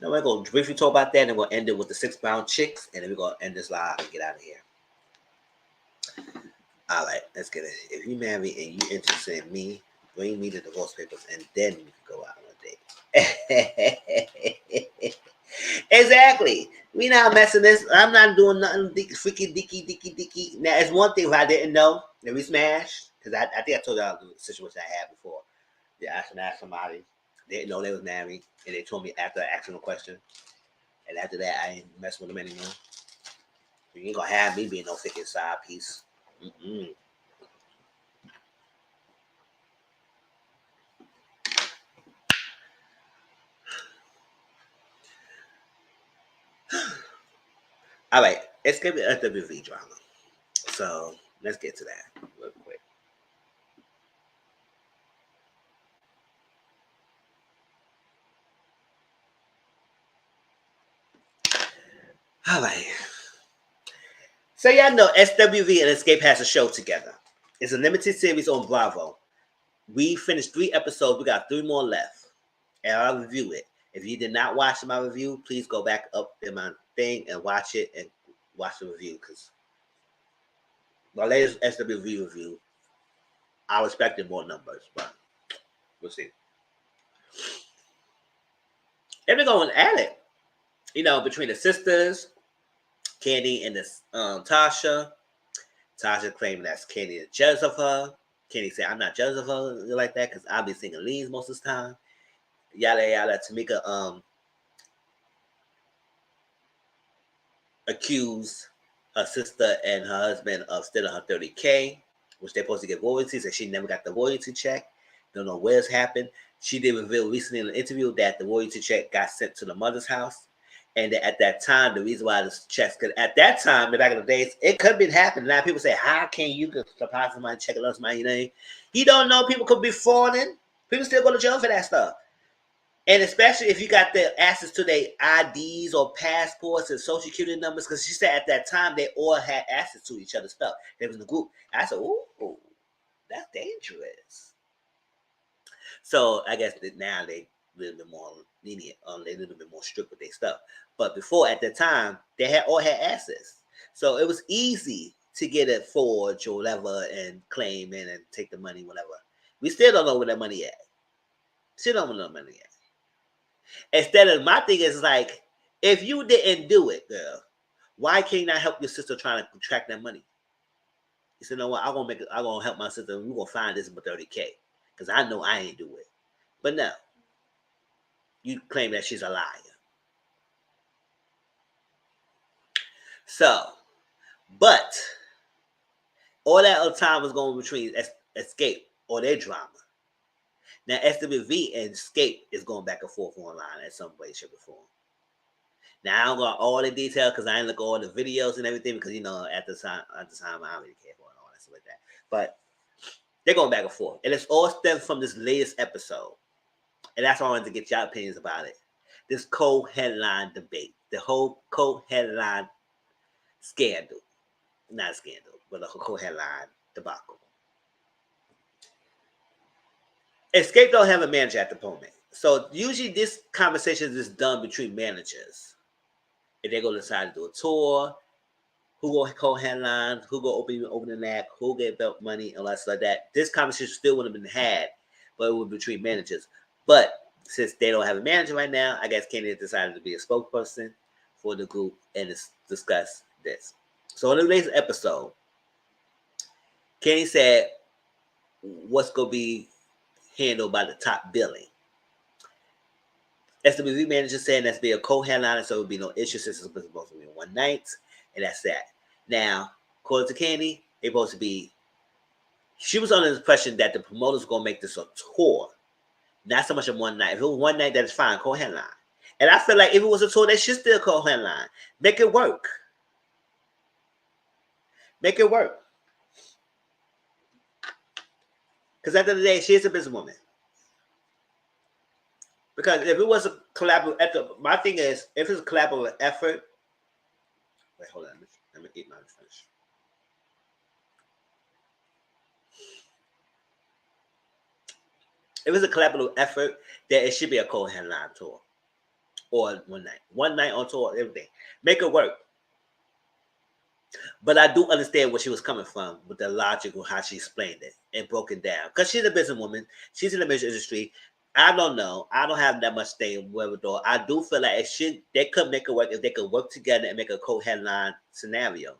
Now we're gonna briefly talk about that, and we're gonna end it with the 6-pound chicks, and then we're gonna end this live and get out of here. All right, let's get it. If you marry and you interested in me, bring me the divorce papers, and then we can go out on a date. Exactly. We not messing this. I'm not doing nothing freaky dicky. Now, it's one thing if I didn't know that we smashed, because I think I told y'all the situation I had before. Yeah, I asked somebody, they didn't know they was married, and they told me after asking a question, and after that, I ain't messing with them anymore. You ain't gonna have me being no freaking side piece. Mm-mm. All right, it's gonna be a SWV drama. So let's get to that real quick. All right. So y'all know SWV and XSCAPE has a show together. It's a limited series on Bravo. We finished 3 episodes. We got 3 more left. And I'll review it. If you did not watch my review, please go back up in my thing and watch it and watch the review, because my latest SWV review, I was expecting more numbers, but we'll see. And we're going at it. You know, between the sisters, Candy and this Tasha. Tasha claiming that's Candy is jealous of her. Candy said, I'm not jealous of her like that because I'll be singing leads most of the time. Yada yada. Tamika accused her sister and her husband of stealing her $30K, which they're supposed to get royalties, and she never got the royalty check. Don't know where it's happened. She did reveal recently in an interview that the royalty check got sent to the mother's house. And that at that time, the reason why this checks, because at that time, back in the days, it could have been happening. Now people say, how can you supply somebody checking us money? You don't know, people could be frauding. People still go to jail for that stuff. And especially if you got the access to their IDs or passports and social security numbers, because she said at that time they all had access to each other's stuff. They was in the group. I said, ooh, that's dangerous. So I guess that now they a little bit more lenient, they a little bit more strict with their stuff. But before, at the time, they all had access. So it was easy to get it forged or whatever and claim in and take the money, whatever. We still don't know where that money at. Still don't know where that money at. Instead of, my thing is like, if you didn't do it, girl, why can't I help your sister trying to track that money? You said, no, what? I'm gonna help my sister. We're gonna find this for $30K because I know I ain't do it. But no, you claim that she's a liar. So, but all that other time was going between XSCAPE or their drama. Now SWV and XSCAPE is going back and forth online in some way, shape, or form. Now I don't got all the detail because I ain't look at all the videos and everything because at the time I don't really care for all that stuff like that. But they're going back and forth, and it's all stemmed from this latest episode, and that's why I wanted to get your opinions about it. This co-headline debate, the whole co-headline scandal, not a scandal, but a co-headline debacle. XSCAPE don't have a manager at the moment. So usually this conversation is done between managers. If they go decide to do a tour, who go co-headline, who go open the act, who get belt money, and less like that. This conversation still would have been had, but it would be between managers. But since they don't have a manager right now, I guess Kenny decided to be a spokesperson for the group and discuss this. So in the latest episode, Kenny said what's going to be handled by the top billing. SWV manager saying that's be a co-headliner, so there will be no issue since it's supposed to be one night, and that's that. Now, according to Candy, they're supposed to be she was under the impression that the promoters were gonna make this a tour, not so much a one night. If it was one night, that is fine, co-headline. And I feel like if it was a tour, they should still co-headline. Make it work. Make it work. Because at the end of the day, she is a businesswoman. Because if it was a collaborative effort, my thing is, if it's a collaborative effort, wait, hold on, let me eat my finish. If it's a collaborative effort, then it should be a co-headline tour. Or one night on tour, everything. Make it work. But I do understand where she was coming from with the logic of how she explained it and broke it down. Because she's a businesswoman. She's in the music industry. I don't know. I don't have that much staying wherewithal. I do feel like they could make it work if they could work together and make a co-headline scenario.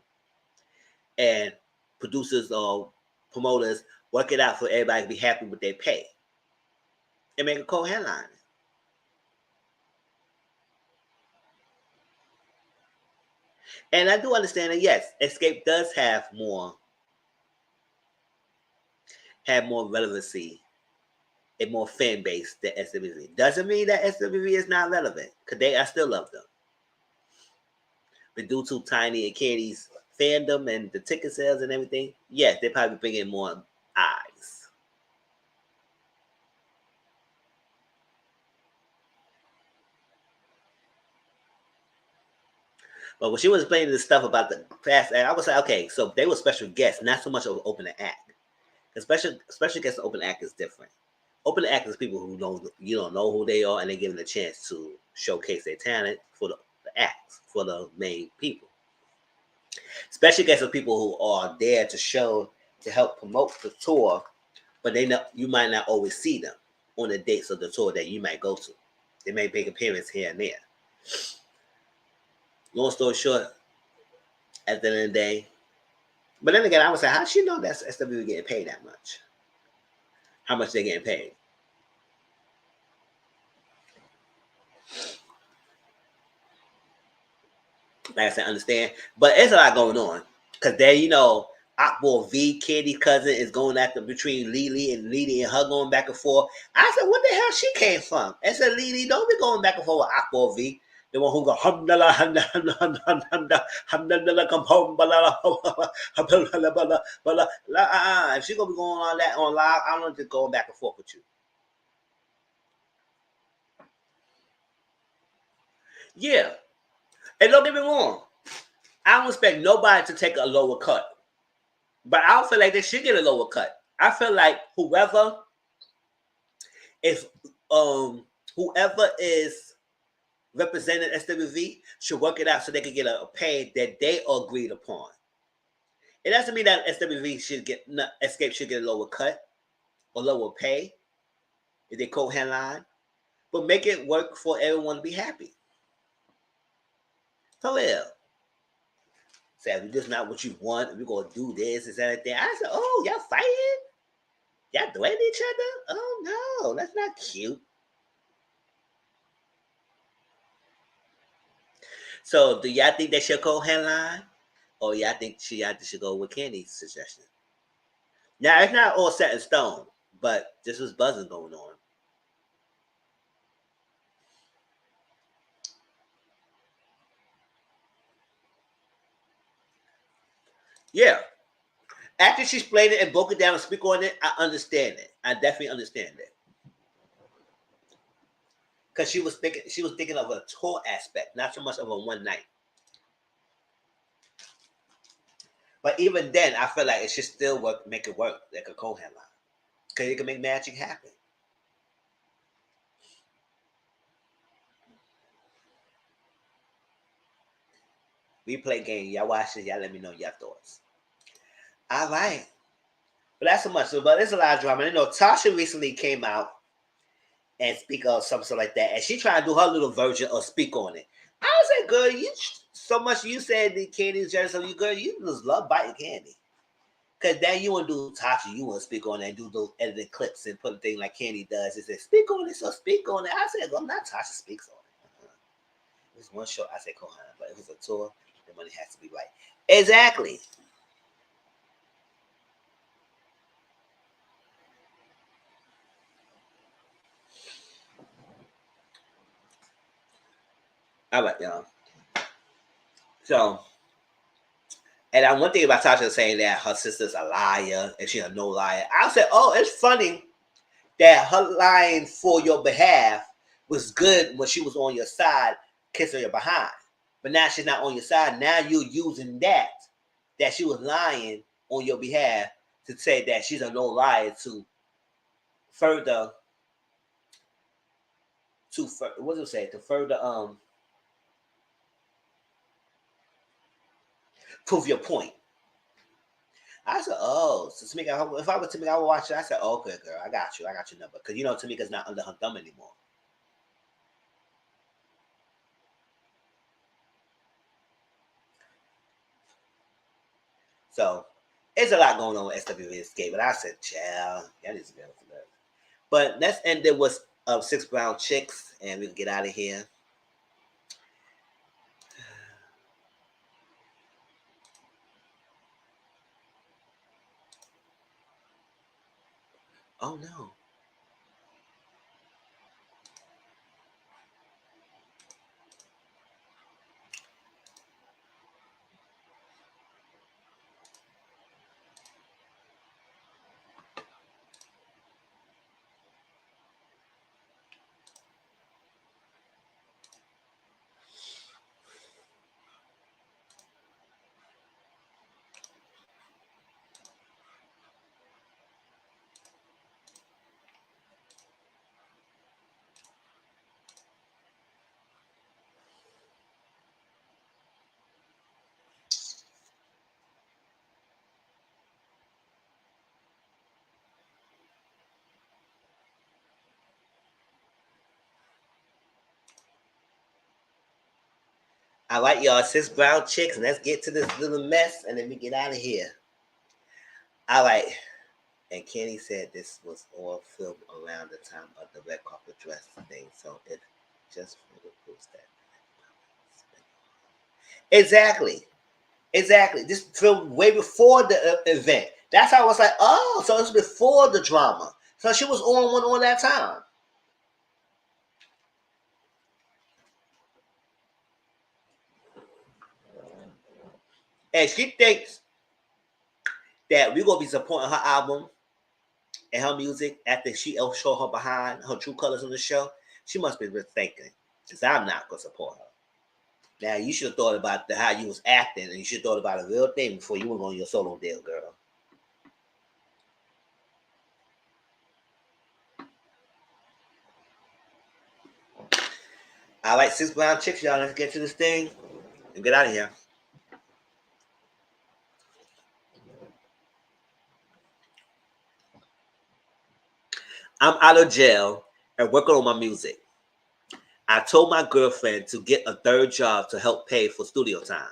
And producers or promoters work it out for everybody to be happy with their pay. And make a co-headline. And I do understand that, yes, Escape does have more relevancy and more fan base than SWV. Doesn't mean that SWV is not relevant, because I still love them. But due to Tiny and Candy's fandom and the ticket sales and everything, yes, they probably bring in more eyes. But when she was explaining the stuff about the past act, I was like, okay, so they were special guests, not so much of an opening act. Special guest open act is different. Open act is people who you don't know who they are, and they're given a chance to showcase their talent for the acts, for the main people. Special guests are people who are there to help promote the tour, but you might not always see them on the dates of the tour that you might go to. They may make appearance here and there. Long story short, at the end of the day, but then again, I would say, how does she know that SWV getting paid that much? How much they're getting paid? Like I said, understand. But it's a lot going on. Because there, Akbar V, Candy's cousin, is going after between Lily and her going back and forth. I said, what the hell she came from? I said, Lily, don't be going back and forth with Akbar V. The one who go hamdallah come home if she gonna be going on that on live, I don't just going back and forth with you. Yeah. And don't get me wrong, I don't expect nobody to take a lower cut. But I don't feel like they should get a lower cut. I feel like whoever is representing SWV should work it out so they can get a pay that they agreed upon. It doesn't mean that Escape should get a lower cut or lower pay if they co-headline, but make it work for everyone to be happy. For real. Say, if this not what you want, we're gonna do this and that. I said, oh, y'all fighting? Y'all threatening each other? Oh no, that's not cute. So, do y'all think they should co-headline, or y'all think she should go with Candy's suggestion? Now, it's not all set in stone, but this was buzzing going on. Yeah. After she explained it and broke it down and speak on it, I understand it. I definitely understand it. Because she was thinking of a tour aspect, not so much of a one night. But even then, I feel like it should still make it work like a co-headline. Because it can make magic happen. We play game. Y'all watch it. Y'all let me know your thoughts. All right. But that's so much. But there's a lot of drama. Tasha recently came out and speak of something like that. And she tried to do her little version or speak on it. I was like, girl, you said the Candy's jealous of you, girl. You just love biting Candy. Because then you want to do Tasha, you want to speak on it and do those edited clips and put a thing like Candy does. It says, speak on it, so speak on it. I said, well, not Tasha speaks on it. It was one show, I said, Kohan, but if it's a tour, the money has to be right. Exactly. All right, y'all. So, and one thing about Tasha saying that her sister's a liar and she's a no liar. I said, oh, it's funny that her lying for your behalf was good when she was on your side, kissing your behind. But now she's not on your side. Now you're using that she was lying on your behalf to say that she's a no liar to further, what does it say? To further prove your point. I said, oh, so Tamika, if I were Tamika, I would watch it. I said, oh, okay, girl, I got your number. Because, Tamika's not under her thumb anymore. So, it's a lot going on with SWV XSCAPE. But I said, child, y'all need to be able to live. But let's end it with 6 Brown Chicks, and we can get out of here. Oh, no. All right, y'all, 6 Brown Chicks, and let's get to this little mess, and then we get out of here. All right. And Kenny said this was all filmed around the time of the red carpet dress thing. So it just further proves that. Exactly. This filmed way before the event. That's how I was like, oh, so it's before the drama. So she was on one on that time. And she thinks that we're going to be supporting her album and her music after she show her behind her true colors on the show. She must be thinking, because I'm not going to support her. Now, you should have thought about how you was acting, and you should have thought about a real thing before you went on your solo deal, girl. All right, 6 Brown Chicks, y'all. Let's get to this thing and get out of here. I'm out of jail and working on my music. I told my girlfriend to get a third job to help pay for studio time.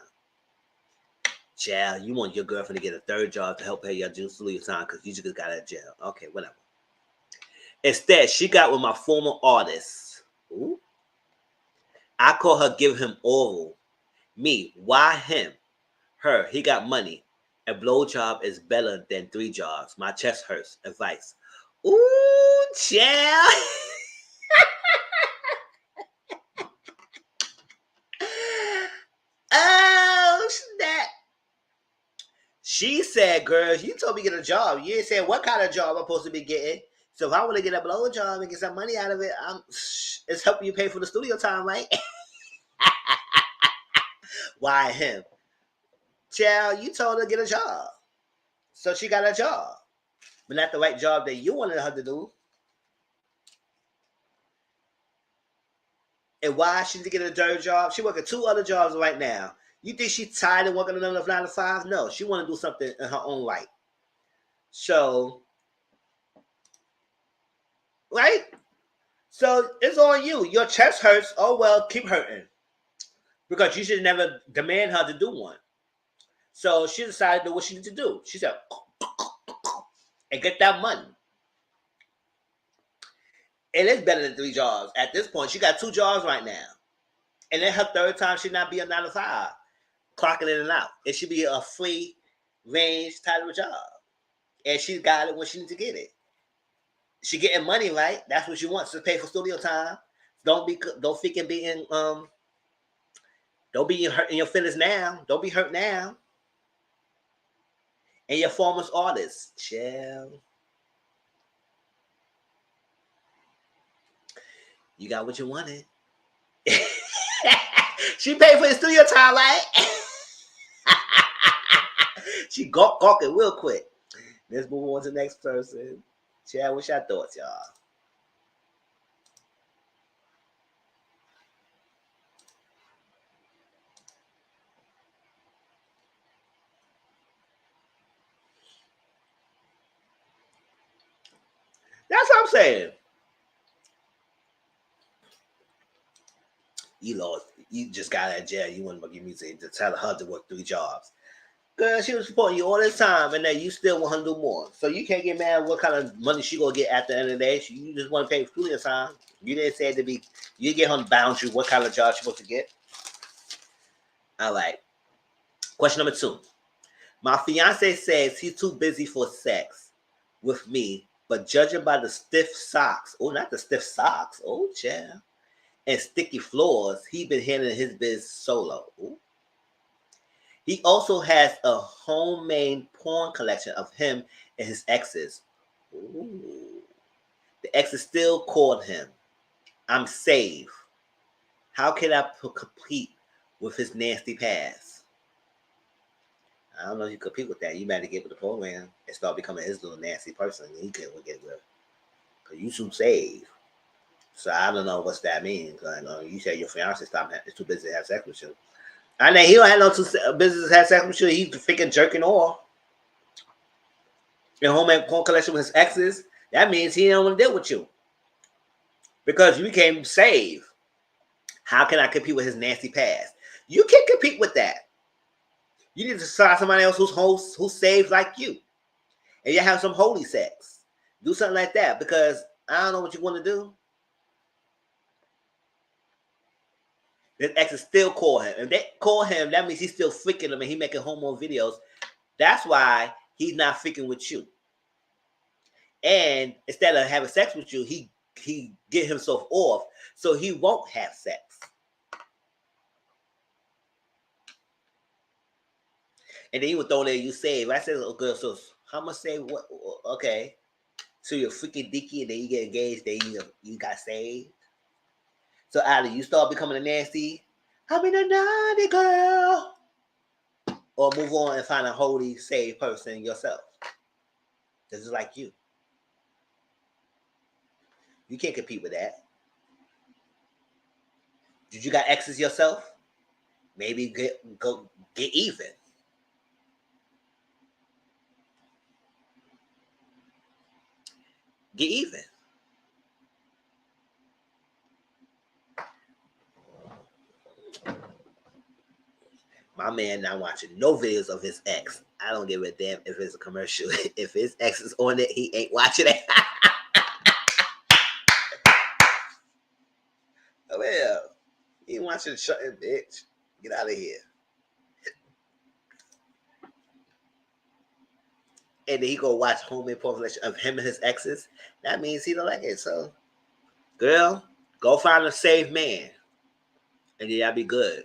Child, you want your girlfriend to get a third job to help pay your studio time because you just got out of jail. Okay, whatever. Instead, she got with my former artist. Ooh. I call her, give him oral. Me, why him? Her, he got money. A blowjob is better than 3 jobs. My chest hurts. Advice. Ooh, child. Oh, snap. She said, girl, you told me to get a job. You ain't said what kind of job I'm supposed to be getting. So if I want to get a blowjob and get some money out of it, it's helping you pay for the studio time, right? Why him? Child, you told her to get a job. So she got a job. But not the right job that you wanted her to do. And why she didn't get a third job? She working 2 other jobs right now. You think she's tired of working another 9 to 5? No, she want to do something in her own right. So, right? So it's on you. Your chest hurts. Oh, well, keep hurting. Because you should never demand her to do one. So she decided to do what she needed to do. She said, and get that money. It is better than 3 jobs. At this point, she got 2 jobs right now. And then her third time should not be a 9 to 5. Clocking in and out. It should be a free range type of job. And she got it when she needs to get it. She getting money, right? That's what she wants to pay for studio time. Don't freaking be in Don't be hurt in your feelings now. Don't be hurt now. And your former artist, chill. You got what you wanted. She paid for the studio time, right? She gawking real quick. Let's move on to the next person. Chad, what's your thoughts, y'all? That's what I'm saying. You lost. You just got out of jail. You want to give music to tell her to work 3 jobs. Girl, she was supporting you all this time, and then you still want her to do more. So you can't get mad what kind of money she gonna get at the end of the day. You just want to pay for studio time. You didn't say it to be. You get her to bounce you what kind of job she's supposed to get. All right. Question number 2. My fiance says he's too busy for sex with me, but judging by the stiff socks, oh, not the stiff socks, oh, child, and sticky floors, he been handling his biz solo. Ooh. He also has a homemade porn collection of him and his exes. Ooh. The exes still called him. I'm safe. How can I compete with his nasty past? I don't know if you compete with that. You better get with the program and start becoming his little nasty person. He couldn't get with. Because you too safe. So I don't know what that means. I know you said your fiance is too busy to have sex with you. I know he don't have no too business to have sex with you. He's freaking jerking off. In homemade porn collection with his exes. That means he don't want to deal with you. Because you became saved. How can I compete with his nasty past? You can't compete with that. You need to find somebody else who's saved like you. And you have some holy sex. Do something like that. Because I don't know what you want to do. His exes still call him. If they call him, that means he's still freaking them and he's making homo videos. That's why he's not freaking with you. And instead of having sex with you, he get himself off so he won't have sex. And then he would throw there, you save. I said, oh, girl, so how much save? What? Okay. So you're freaking dicky and then you get engaged, then you got saved. So either you start becoming a nasty, I'm in a naughty girl, or move on and find a holy, saved person yourself. This is like you. You can't compete with that. Did you got exes yourself? Maybe get even. Get even. My man not watching no videos of his ex. I don't give a damn if it's a commercial. If his ex is on it, he ain't watching it. Well, he ain't watching the show, bitch. Get out of here. And then he go watch homemade porn collection of him and his exes. That means he don't like it. So, girl, go find a saved man. And then y'all be good.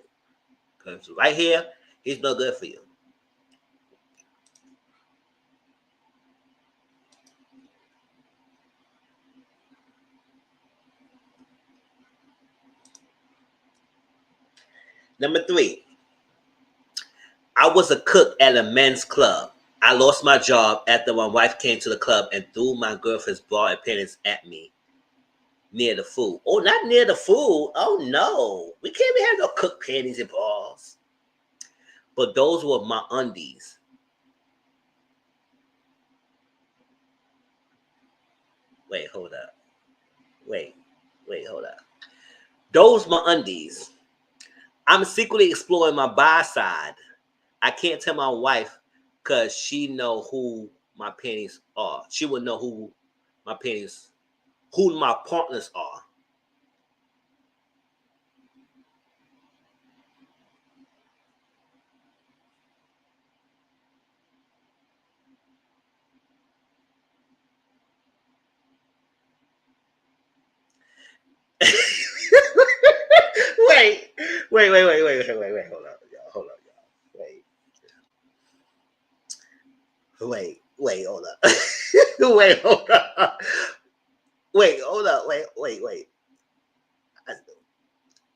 Because right here, he's no good for you. Number 3. I was a cook at a men's club. I lost my job after my wife came to the club and threw my girlfriend's bra and panties at me near the food. Oh, not near the food. Oh, no. We can't be having no cooked panties and bras. But those were my undies. Wait, hold up. Wait, hold up. Those my undies. I'm secretly exploring my bi side. I can't tell my wife because she know who my panties are. She would know who my partners are. Wait. Hold up, y'all. Wait. Hold up. Hold up. Hold up. Wait.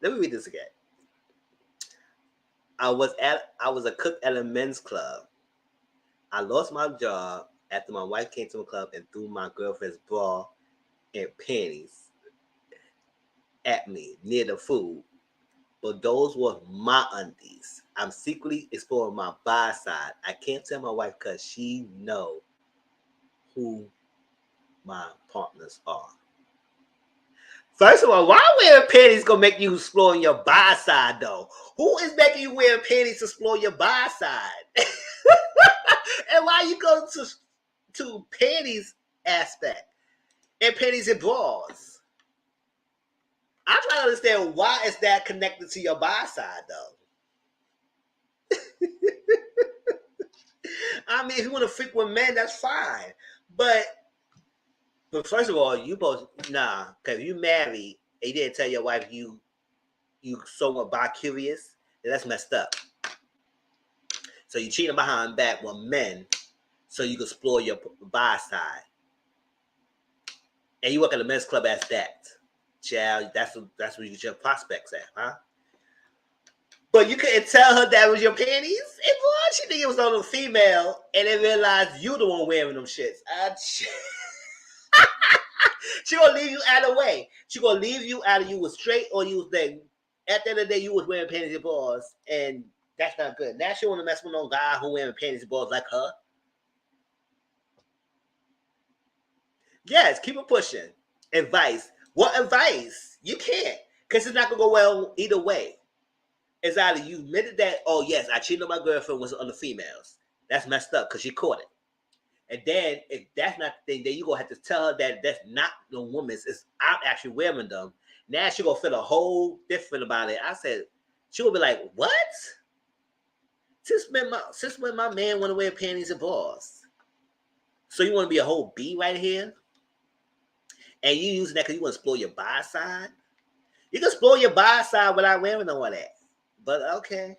Let me read this again. I was a cook at a men's club. I lost my job after my wife came to the club and threw my girlfriend's bra and panties at me near the food. But those were my undies. I'm secretly exploring my bi side. I can't tell my wife because she know who my partners are. First of all, why wearing panties gonna make you explore your bi side though? Who is making you wear panties to explore your bi side? And why you go to panties aspect and panties and bras? I'm trying to understand why is that connected to your bi side though. I mean, if you want to freak with men, that's fine. But first of all, you both because you married and you didn't tell your wife you somewhat bi-curious, then that's messed up. So you cheating behind back with men so you can explore your bi side. And you work at a men's club as that. Child, that's where you get your prospects at, huh? But you couldn't tell her that was your panties? It was. She think it was on a female and then realized you the one wearing them shits. She gonna leave you out of the way. She gonna leave you out of you was straight or you was there. At the end of the day, you was wearing panties and bras, and that's not good. Now she wanna mess with no guy who wearing panties and bras like her. Yes, keep it pushing. Advice. What advice? You can't, because it's not gonna go well either way. It's either you admitted that, oh yes, I cheated on my girlfriend with other females. That's messed up because she caught it. And then if that's not the thing, then you gonna have to tell her that that's not the woman's. It's I'm actually wearing them. Now she gonna feel a whole different about it. I said she will be like, what? Since when my man want to wear panties and bras? So you want to be a whole B right here? And you using that because you want to explore your bi side? You can explore your bi side without wearing all that. But okay,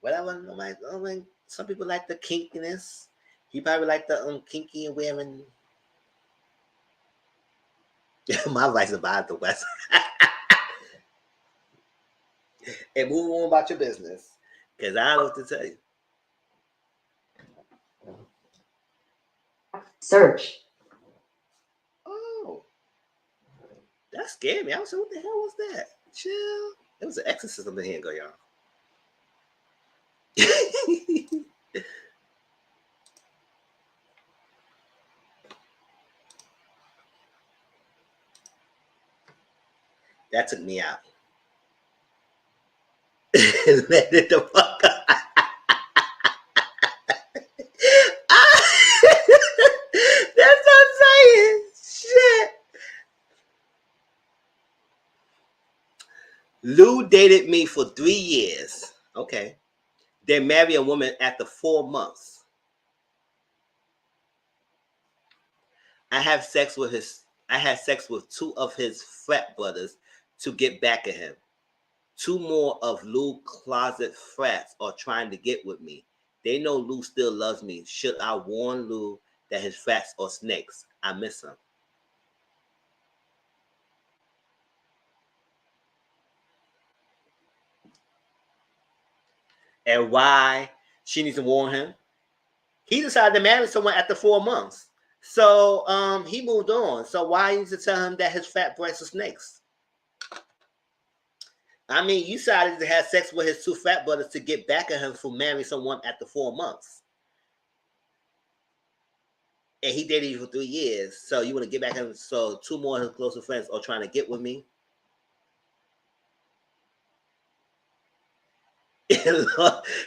whatever. I mean, some people like the kinkiness. He probably like the kinky and wearing. My advice about the West. And move on about your business, because I don't know what to tell you. Search. Oh, that scared me. I was like, what the hell was that? Chill. It was an exorcism in here, go y'all. That took me out. Let it the fuck up. That's what I'm saying. Shit. Lou dated me for 3 years. Okay. Then married a woman after 4 months. I had sex with 2 of his frat brothers to get back at him. 2 more of Lou's closet frats are trying to get with me. They know Lou still loves me. Should I warn Lou that his frats are snakes? I miss him. And why she needs to warn him? He decided to marry someone after 4 months. So he moved on. So why you need to tell him that his fat breasts are snakes? I mean, you decided to have sex with his 2 fat brothers to get back at him for marrying someone after 4 months. And he dated you for 3 years. So you want to get back at him. So 2 more of his closer friends are trying to get with me.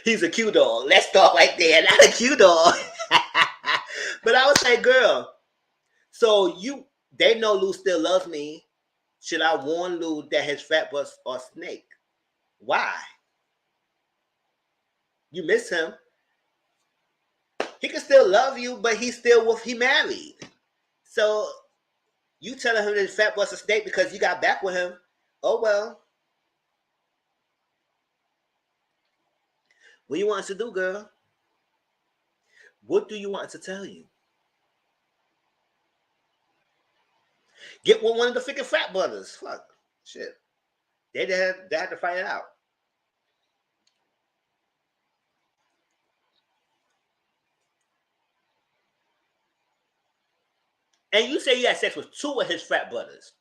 He's a cute dog. Let's start right there. Not a cute dog. But I was like, girl, so they know Lou still loves me. Should I warn Lou that his fat breasts are snake? Why? You miss him. He can still love you, but he married. So you telling him that his fat breasts are snake because you got back with him. Oh well. What do you want us to do, girl? What do you want us to tell you? Get with one of the freaking frat brothers. Fuck. Shit. They had to find it out. And you say you had sex with 2 of his frat brothers.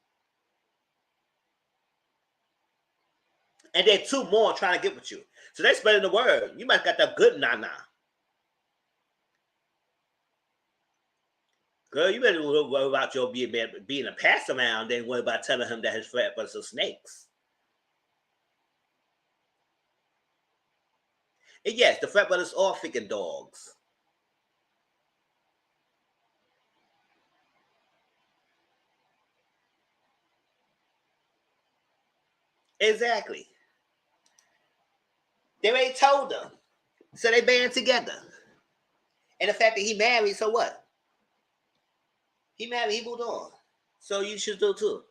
And then 2 more trying to get with you. So they spreading the word. You might got that good nah-nah. Girl, you better worry about your being a pass around than worry about telling him that his frat brothers are snakes. And yes, the frat brothers are freaking dogs. Exactly. They already told them. So they band together. And the fact that he married, so what? He married, he moved on. So you should do too.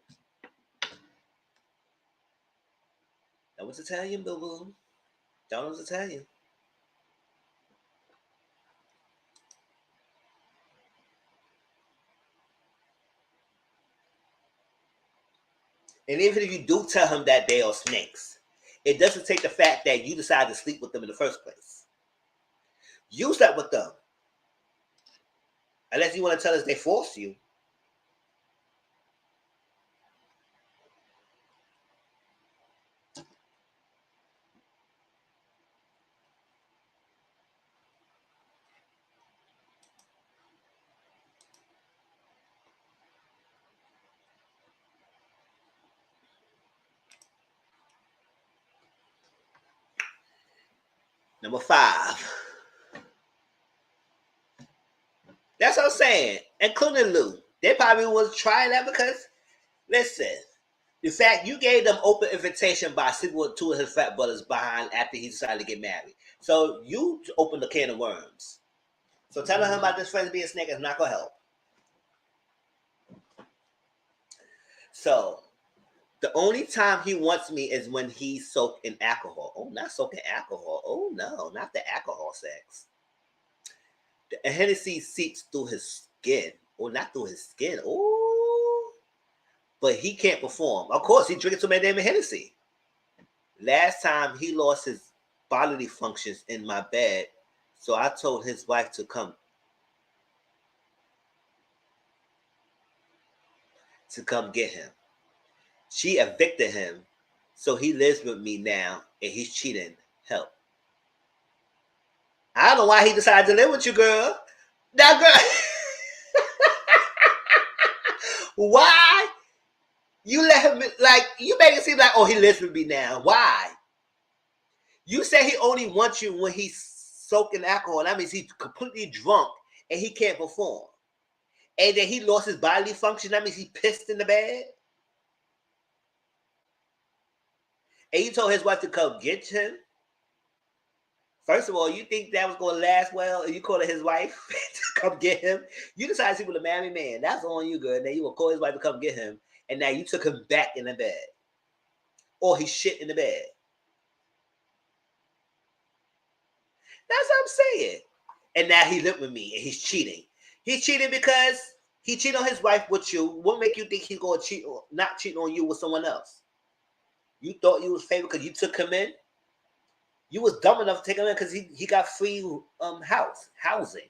That was Italian, boo-boo. That was Italian. And even if you do tell him that they are snakes, it doesn't take the fact that you decided to sleep with them in the first place. You slept with them. Unless you want to tell us they forced you. Number 5. That's what I'm saying. Including Lou. They probably was trying that because, listen, the fact you gave them open invitation by sleeping with 2 of his fat brothers behind after he decided to get married. So you opened a can of worms. So telling him about this friend being a snake is not going to help. So the only time he wants me is when he's soaked in alcohol. Oh, not soaked in alcohol. Oh, no, not the alcohol sex. The Hennessy seeps through his skin. Or not through his skin. Oh, but he can't perform. Of course, he drinking too many damn Hennessy. Last time he lost his bodily functions in my bed, so I told his wife to come get him. She evicted him, so he lives with me now, and he's cheating. Help. I don't know why he decided to live with you, girl. Now, girl, why you let him, like, you make it seem like, oh, he lives with me now. Why? You say he only wants you when he's soaking alcohol. That means he's completely drunk and he can't perform. And then he lost his bodily function. That means he pissed in the bed. And you told his wife to come get him. First of all, you think that was going to last well? And you calling his wife to come get him? You decided he was a married man. That's on you, girl. Now you will call his wife to come get him. And now you took him back in the bed. Or he shit in the bed. That's what I'm saying. And now he lived with me and he's cheating. He's cheating because he cheated on his wife with you. What make you think he's going to cheat, or not cheat on you with someone else? You thought you was favored because you took him in? You was dumb enough to take him in because he got free housing.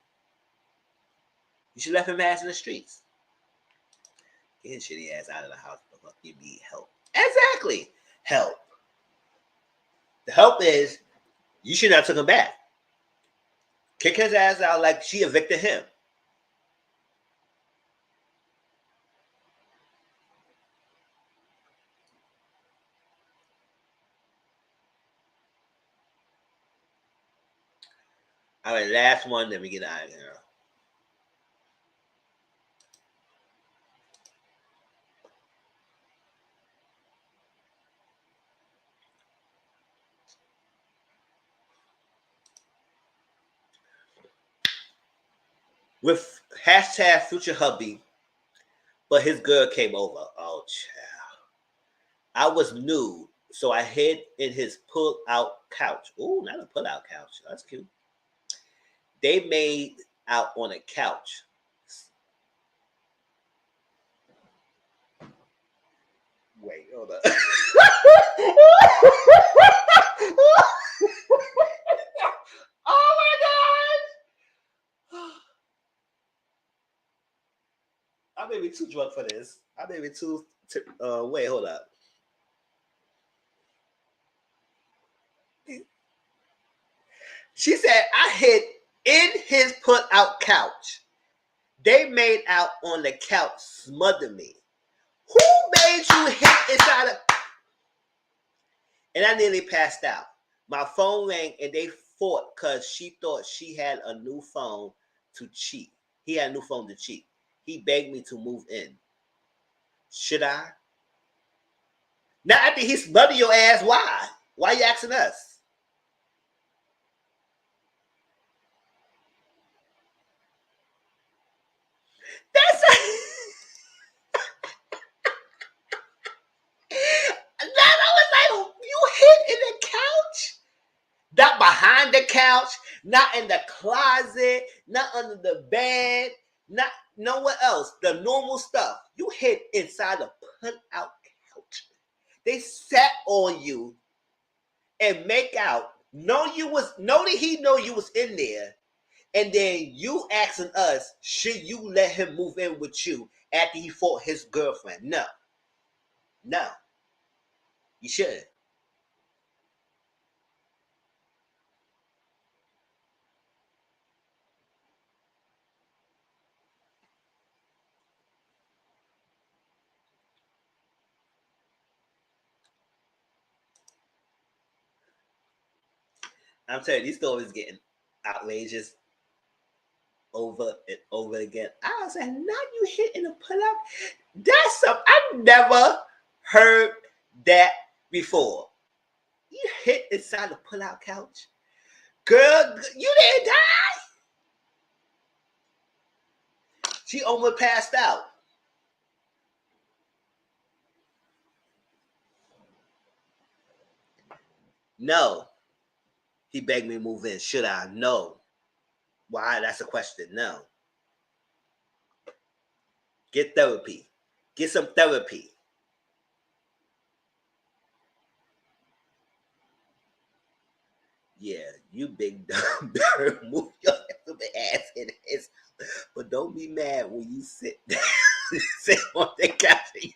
You should have left him ass in the streets. Get his shitty ass out of the house. You need help. Exactly. Help. The help is you should not have took him back. Kick his ass out like she evicted him. All right, last one, then we get out of here. With hashtag future hubby, but his girl came over. Oh, child. I was nude So I hid in his pull-out couch. Ooh, not a pull-out couch. That's cute. They made out on a couch. Wait, hold up. Oh my God! I may be too drunk for this. I may be too. Wait, hold up. She said, I hid in his put-out couch. They made out on the couch, smothered me. Who made you hit inside of? And I nearly passed out. My phone rang and they fought because she thought she had a new phone to cheat. He had a new phone to cheat. He begged me to move in. Should I? Now after he smothered your ass, why? Why you asking us? That's a... Then I was like, you hid in the couch? Not behind the couch, not in the closet, not under the bed, not nowhere else. The normal stuff. You hid inside a put-out couch. They sat on you and make out. Know that he know you was in there, and then you asking us, should you let him move in with you after he fought his girlfriend? No, you shouldn't. I'm telling you, these stories getting outrageous over and over again. I was like, now you hitting a pull-up? That's something I've never heard that before. You hit inside the pull-out couch? Girl, you didn't die? She almost passed out. No. He begged me to move in. Should I? No. Why? That's a question. No. Get therapy. Get some therapy. Yeah, you big dumb bird. Move your ass in his. But don't be mad when you sit down. Sit on the couch and you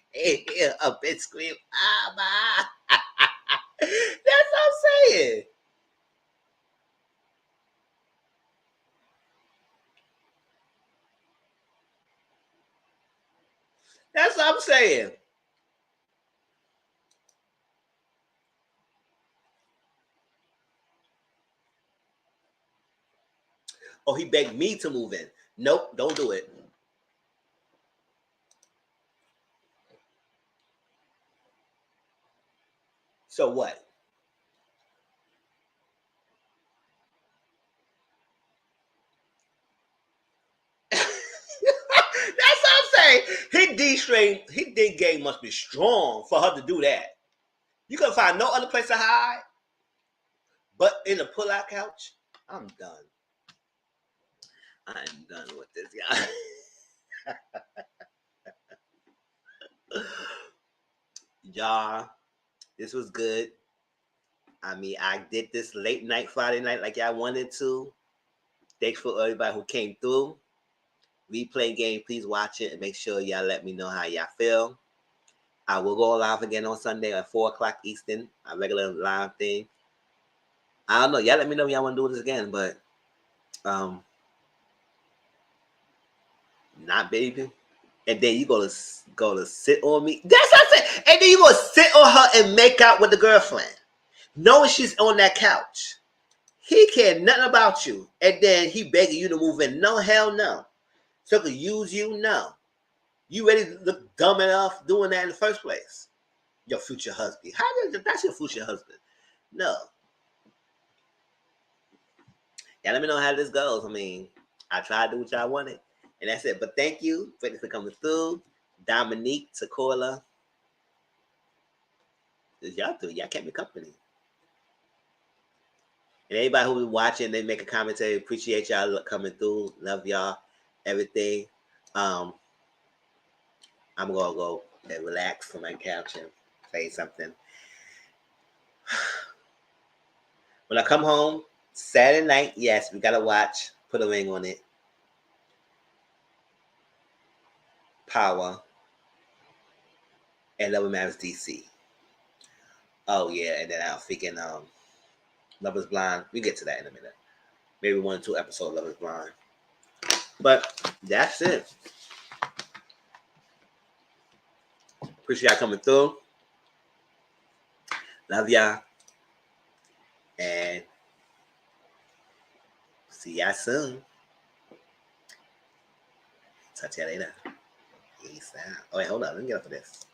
hear a bitch scream, ah, That's what I'm saying. That's what I'm saying. Oh, he begged me to move in. Nope, don't do it. So what? That's what I'm saying. His D game must be strong for her to do that. You can find no other place to hide but in the pull-out couch. I'm done. I'm done with this guy. Y'all, this was good. I mean, I did this late night Friday night like y'all wanted to. Thanks for everybody who came through. Replay game, please watch it and make sure y'all let me know how y'all feel. I will go live again on Sunday at 4 o'clock Eastern, a regular live thing. I don't know. Y'all let me know if y'all want to do this again, but not baby. And then you go to sit on me. That's what I said. And then you gonna sit on her and make out with the girlfriend, knowing she's on that couch. He cared nothing about you, and then he begging you to move in. No, hell no. So could use you? No. You ready to look dumb enough doing that in the first place? Your future husband. That's your future husband? No. Yeah, let me know how this goes. I mean, I tried to do what y'all wanted, and that's it. But thank you for coming through. Dominique, Tequila. It's y'all three. Y'all kept me company. And everybody who was watching, they make a commentary. Appreciate y'all coming through. Love y'all. Everything. I'm gonna go and relax from my couch and play something. When I come home Saturday night, yes, we gotta watch. Put a ring on it. Power and LAMH DC. Oh yeah, and then I'm thinking Love is Blind. We get to that in a minute. Maybe 1 or 2 episodes of Love is Blind. But that's it. Appreciate y'all coming through. Love y'all. And see y'all soon. Talk to y'all later. Peace out. Oh wait, hold on. Let me get up for this.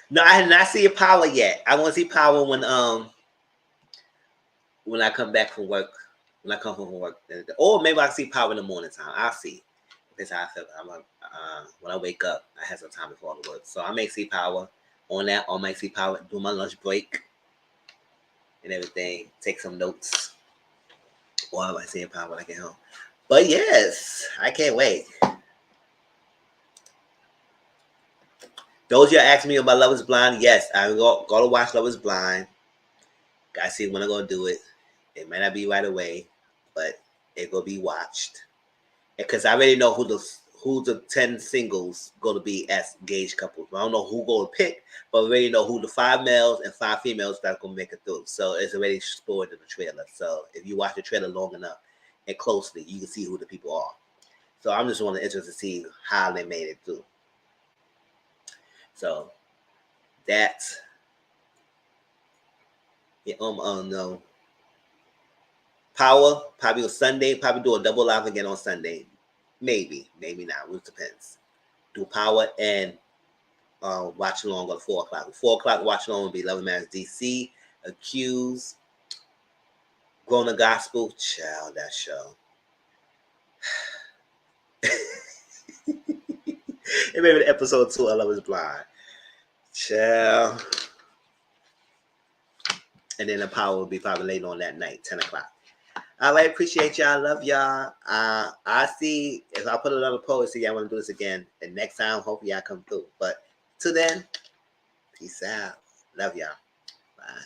No, I did not see Power yet. I want to see Power when I come back from work. When I come home from work, or maybe I'll see Power in the morning time. I'll see. Because I feel when I wake up, I have some time before the work, so I may see Power on that. Or I might see Power do my lunch break and everything. Take some notes, or I might see Power when I get home. But yes, I can't wait. Those y'all asking me about Love is Blind, yes, I'm go to watch Love is Blind. Gotta see when I'm gonna do it. It might not be right away, but it will be watched. Because I already know who the 10 singles going to be as gauge couples. I don't know who going to pick, but I already know who the 5 males and 5 females that's going to make it through. So it's already spoiled in the trailer. So if you watch the trailer long enough and closely, you can see who the people are. So I'm just interested to see how they made it through. So that's it. No. Power, probably on Sunday, probably do a double live again on Sunday. Maybe not. It depends. Do Power and watch along at 4 o'clock. 4 o'clock watch along will be LAMH DC, Accused, Grown the Gospel. Child, that show. It may be episode 2 of Love is Blind. Child. And then the Power will be probably later on that night, 10 o'clock. All right, appreciate y'all. Love y'all. I see if I put another post, see y'all want to do this again. And next time, hopefully y'all come through. But till then, peace out. Love y'all. Bye.